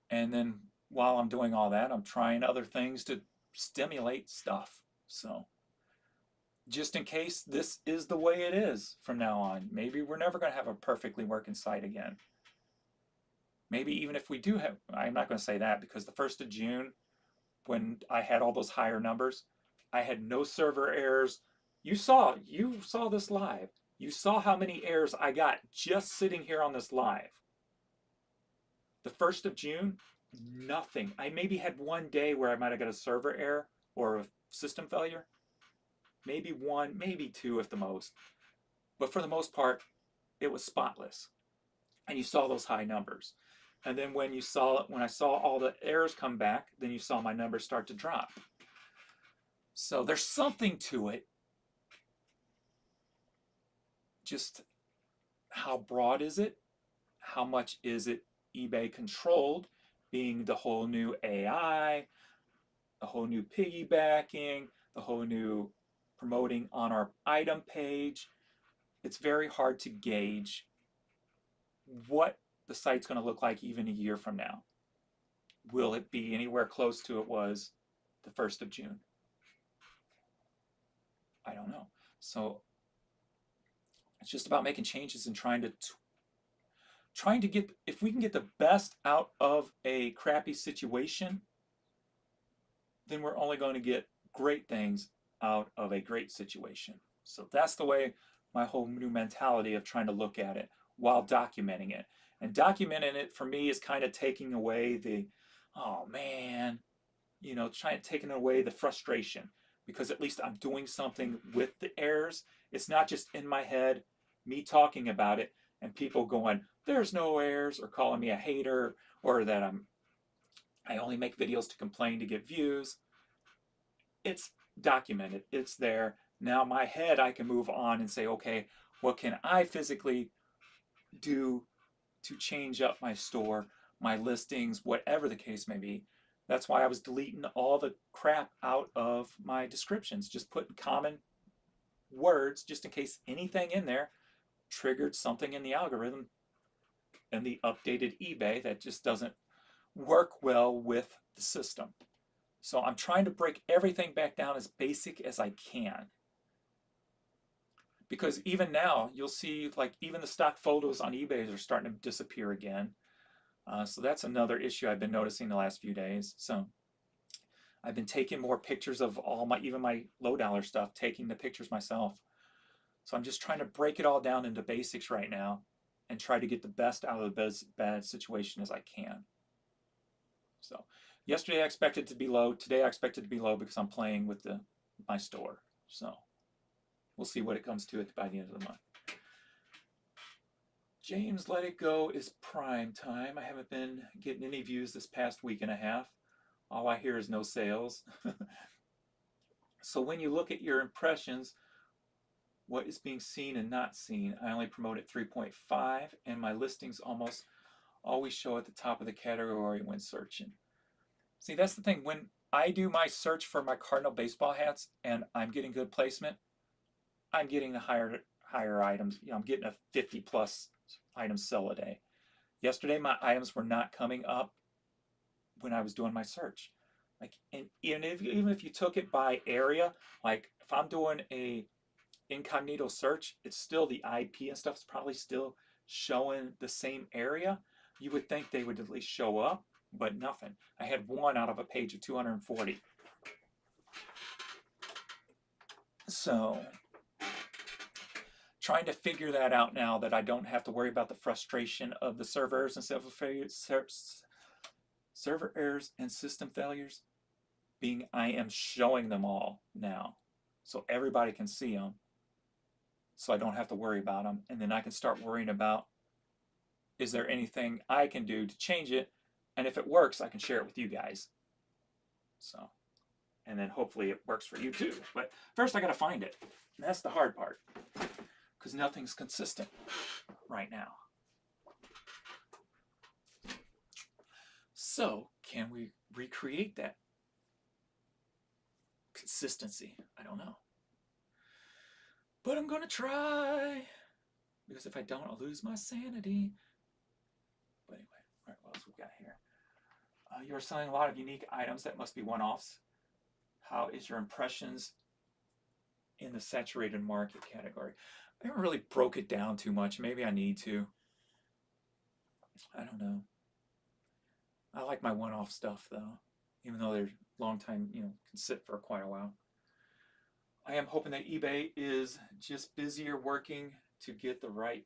And then while I'm doing all that, I'm trying other things to stimulate stuff. So just in case this is the way it is from now on, maybe we're never going to have a perfectly working site again. Maybe even if we do have, I'm not going to say that, because the 1st of June, when I had all those higher numbers, I had no server errors. You saw this live. You saw how many errors I got just sitting here on this live. The 1st of June, nothing. I maybe had one day where I might have got a server error or a system failure. Maybe one, maybe two at the most. But for the most part, it was spotless. And you saw those high numbers. And then when I saw all the errors come back, then you saw my numbers start to drop. So there's something to it. Just how broad is it? How much is it eBay controlled? Being the whole new AI, the whole new piggybacking, the whole new promoting on our item page. It's very hard to gauge what the site's going to look like even a year from now. Will it be anywhere close to it was the 1st of June? I don't know. So it's just about making changes and trying to trying to get, if we can get the best out of a crappy situation, then we're only going to get great things out of a great situation. So that's the way my whole new mentality of trying to look at it while documenting it. And documenting it for me is kind of taking away the, oh man, taking away the frustration, because at least I'm doing something with the errors. It's not just in my head, me talking about it, and people going, there's no errors, or calling me a hater, or that I only make videos to complain to get views. It's documented, it's there. Now my head, I can move on and say, okay, what can I physically do to change up my store, my listings, whatever the case may be. That's why I was deleting all the crap out of my descriptions, just putting common words just in case anything in there triggered something in the algorithm and the updated eBay that just doesn't work well with the system. So I'm trying to break everything back down as basic as I can. Because even now, you'll see like even the stock photos on eBay are starting to disappear again. So that's another issue I've been noticing the last few days. So I've been taking more pictures of even my low dollar stuff, taking the pictures myself. So I'm just trying to break it all down into basics right now and try to get the best out of the bad situation as I can. So yesterday I expected to be low. Today I expected to be low because I'm playing with my store. So we'll see what it comes to by the end of the month. James Let It Go is prime time. I haven't been getting any views this past week and a half. All I hear is no sales. So when you look at your impressions, what is being seen and not seen, I only promote at 3.5, and my listings almost always show at the top of the category when searching. See, that's the thing. When I do my search for my Cardinal baseball hats and I'm getting good placement, I'm getting the higher items. I'm getting a 50 plus items sell a day. Yesterday, my items were not coming up when I was doing my search. Like, and even if you took it by area, like if I'm doing a incognito search, it's still the IP and stuff is probably still showing the same area. You would think they would at least show up, but nothing. I had one out of a page of 240. So trying to figure that out now that I don't have to worry about the frustration of the servers and server errors and system failures. I am showing them all now, so everybody can see them. So I don't have to worry about them, and then I can start worrying about, is there anything I can do to change it? And if it works, I can share it with you guys. So, and then hopefully it works for you too. But first I got to find it. And that's the hard part, because nothing's consistent right now. So can we recreate that consistency? I don't know. But I'm going to try, because if I don't, I'll lose my sanity. But anyway, all right, what else we got here? You're selling a lot of unique items that must be one-offs. How is your impressions in the saturated market category? I haven't really broke it down too much. Maybe I need to. I don't know. I like my one-off stuff though, even though they're long time, can sit for quite a while. I am hoping that eBay is just busier working to get it right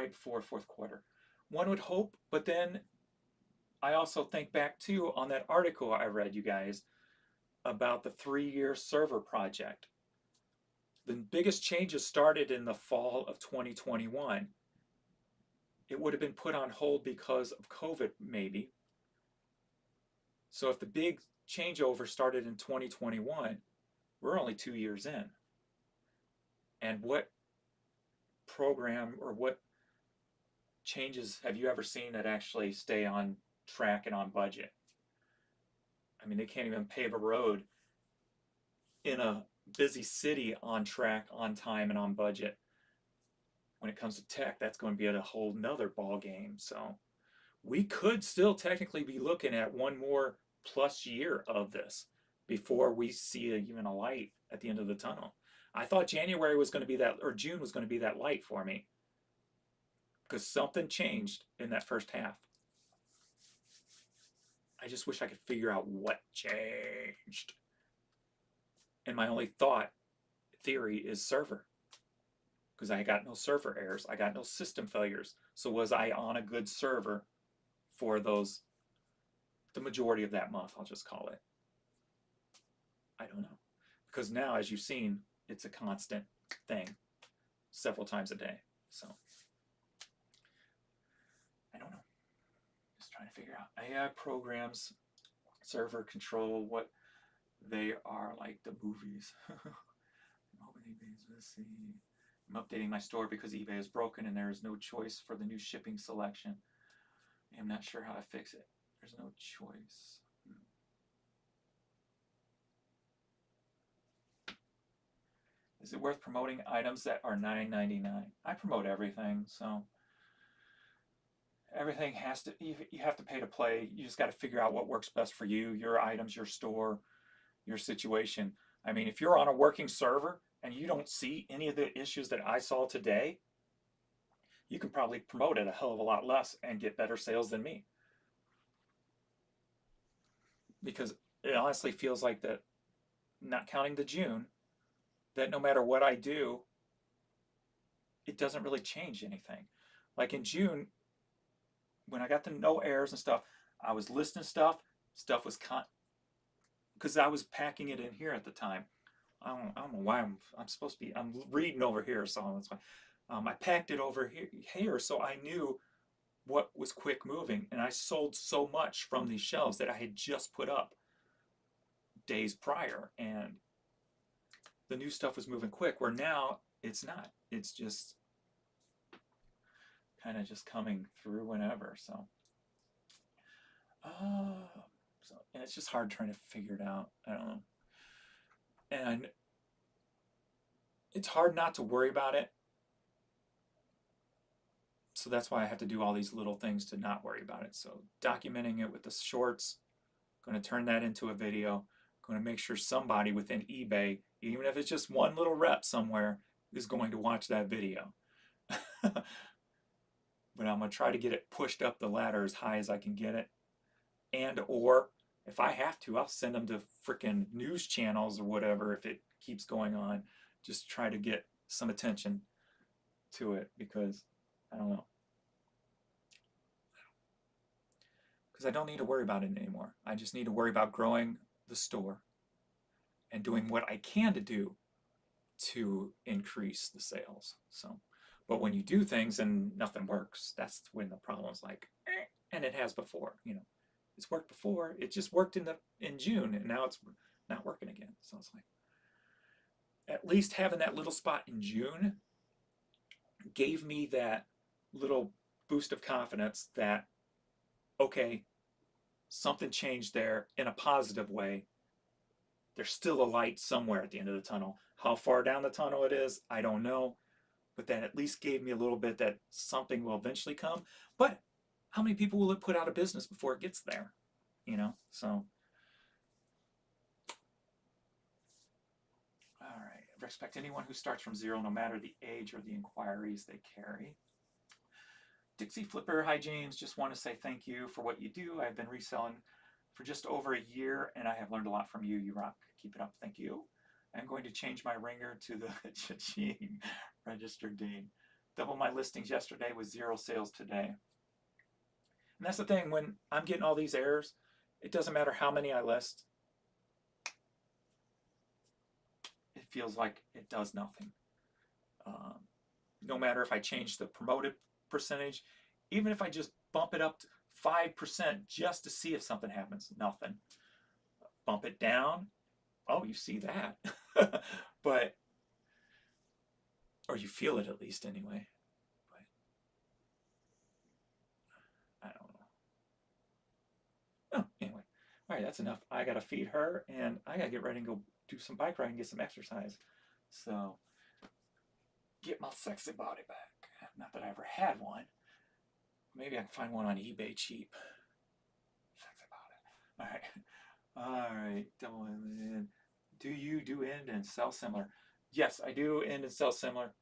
before fourth quarter. One would hope, but then I also think back too on that article I read, you guys, about the 3-year server project. The biggest changes started in the fall of 2021. It would have been put on hold because of COVID, maybe. So if the big changeover started in 2021, we're only 2 years in. And what program or what changes have you ever seen that actually stay on track and on budget? I mean, they can't even pave a road in a busy city on track, on time, and on budget. When it comes to tech, that's going to be a whole nother ball game. So we could still technically be looking at 1 more plus year of this before we see even a light at the end of the tunnel. I thought January was going to be that, or June was going to be that light for me, because something changed in that first half. I just wish I could figure out what changed. And my only theory is server, because I got no server errors. I got no system failures. So was I on a good server for the majority of that month, I'll just call it. I don't know. Because now, as you've seen, it's a constant thing several times a day. So I don't know. Just trying to figure out. AI programs, server control, what they are like the movies. I'm hoping eBay's, let's see. I'm updating my store because eBay is broken and there is no choice for the new shipping selection. I'm not sure how to fix it. There's no choice. Is it worth promoting items that are $9.99? I promote everything, so everything has to, you have to pay to play. You just got to figure out what works best for you, your items, your store, your situation. I mean, if you're on a working server and you don't see any of the issues that I saw today, you can probably promote it a hell of a lot less and get better sales than me. Because it honestly feels like that, not counting the June, that no matter what I do, it doesn't really change anything. Like in June, when I got the no errors and stuff, I was listing stuff. Stuff was because I was packing it in here at the time. I don't know why I'm supposed to be. I'm reading over here, so that's why. I packed it over here, so I knew what was quick moving, and I sold so much from these shelves that I had just put up days prior, and the new stuff was moving quick. Where now it's not. It's just kind of just coming through whenever. So, and it's just hard trying to figure it out. I don't know, and it's hard not to worry about it. So that's why I have to do all these little things to not worry about it. So documenting it with the shorts, going to turn that into a video, going to make sure somebody within eBay, even if it's just one little rep somewhere, is going to watch that video. But I'm going to try to get it pushed up the ladder as high as I can get it. And or if I have to, I'll send them to freaking news channels or whatever if it keeps going on. Just try to get some attention to it, because I don't know. Because I don't need to worry about it anymore. I just need to worry about growing the store and doing what I can to do to increase the sales. So, but when you do things and nothing works, that's when the problem's like, and it has before. You know, it's worked before. It just worked in June, and now it's not working again. So it's like, at least having that little spot in June gave me that little boost of confidence that, okay, something changed there in a positive way. There's still a light somewhere at the end of the tunnel. How far down the tunnel it is, I don't know. But that at least gave me a little bit that something will eventually come. But how many people will it put out of business before it gets there? You know, so. All right. Respect anyone who starts from zero, no matter the age or the inquiries they carry. Dixie Flipper, hi James, just want to say thank you for what you do. I've been reselling for just over a year and I have learned a lot from you. You rock. Keep it up. Thank you. I'm going to change my ringer to the cha-ching registered Dean. Double my listings yesterday with 0 sales today. And that's the thing, when I'm getting all these errors, it doesn't matter how many I list. It feels like it does nothing. No matter if I change the promoted percentage, even if I just bump it up to 5% just to see if something happens, nothing. Bump it down, oh, you see that. But, or you feel it at least anyway. But I don't know. Oh, anyway. All right, that's enough. I got to feed her and I got to get ready and go do some bike riding, get some exercise. So, get my sexy body back. Not that I ever had one. Maybe I can find one on eBay cheap. Sexy body. All right. All right. Do you do end and sell similar? Yes, I do end and sell similar.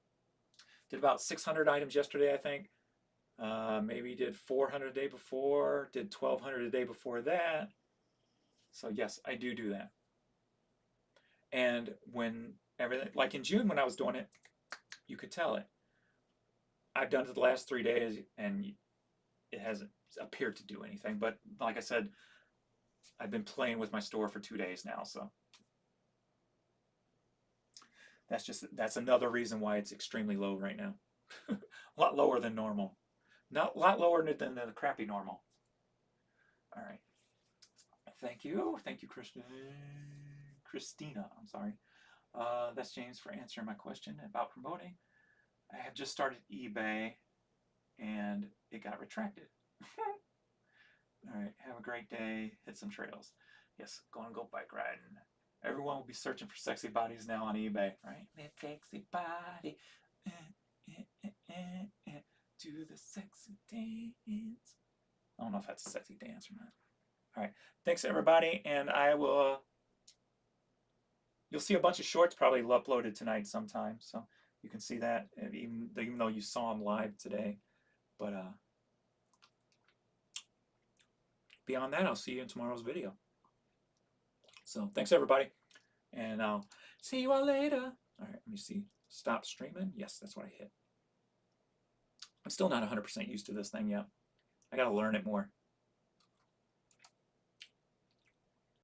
Did about 600 items yesterday, I think. Maybe did 400 a day before, did 1200 a day before that. So yes, I do that. And when everything, like in June when I was doing it, you could tell it. I've done it the last 3 days and it hasn't appeared to do anything. But like I said, I've been playing with my store for 2 days now, so that's another reason why it's extremely low right now. A lot lower than normal. Not a lot lower than the crappy normal. All right. Thank you, Christina. I'm sorry. That's James for answering my question about promoting. I have just started eBay, and it got retracted. All right. Have a great day. Hit some trails. Yes. Go bike riding. Everyone will be searching for sexy bodies now on eBay, right? That sexy body. Do the sexy dance. I don't know if that's a sexy dance or not. All right. Thanks, everybody. And I will, you'll see a bunch of shorts probably uploaded tonight sometime. So you can see that even though you saw them live today. But beyond that, I'll see you in tomorrow's video. So thanks, everybody. And I'll see you all later. All right, let me see. Stop streaming. Yes, that's what I hit. I'm still not 100% used to this thing yet. I got to learn it more.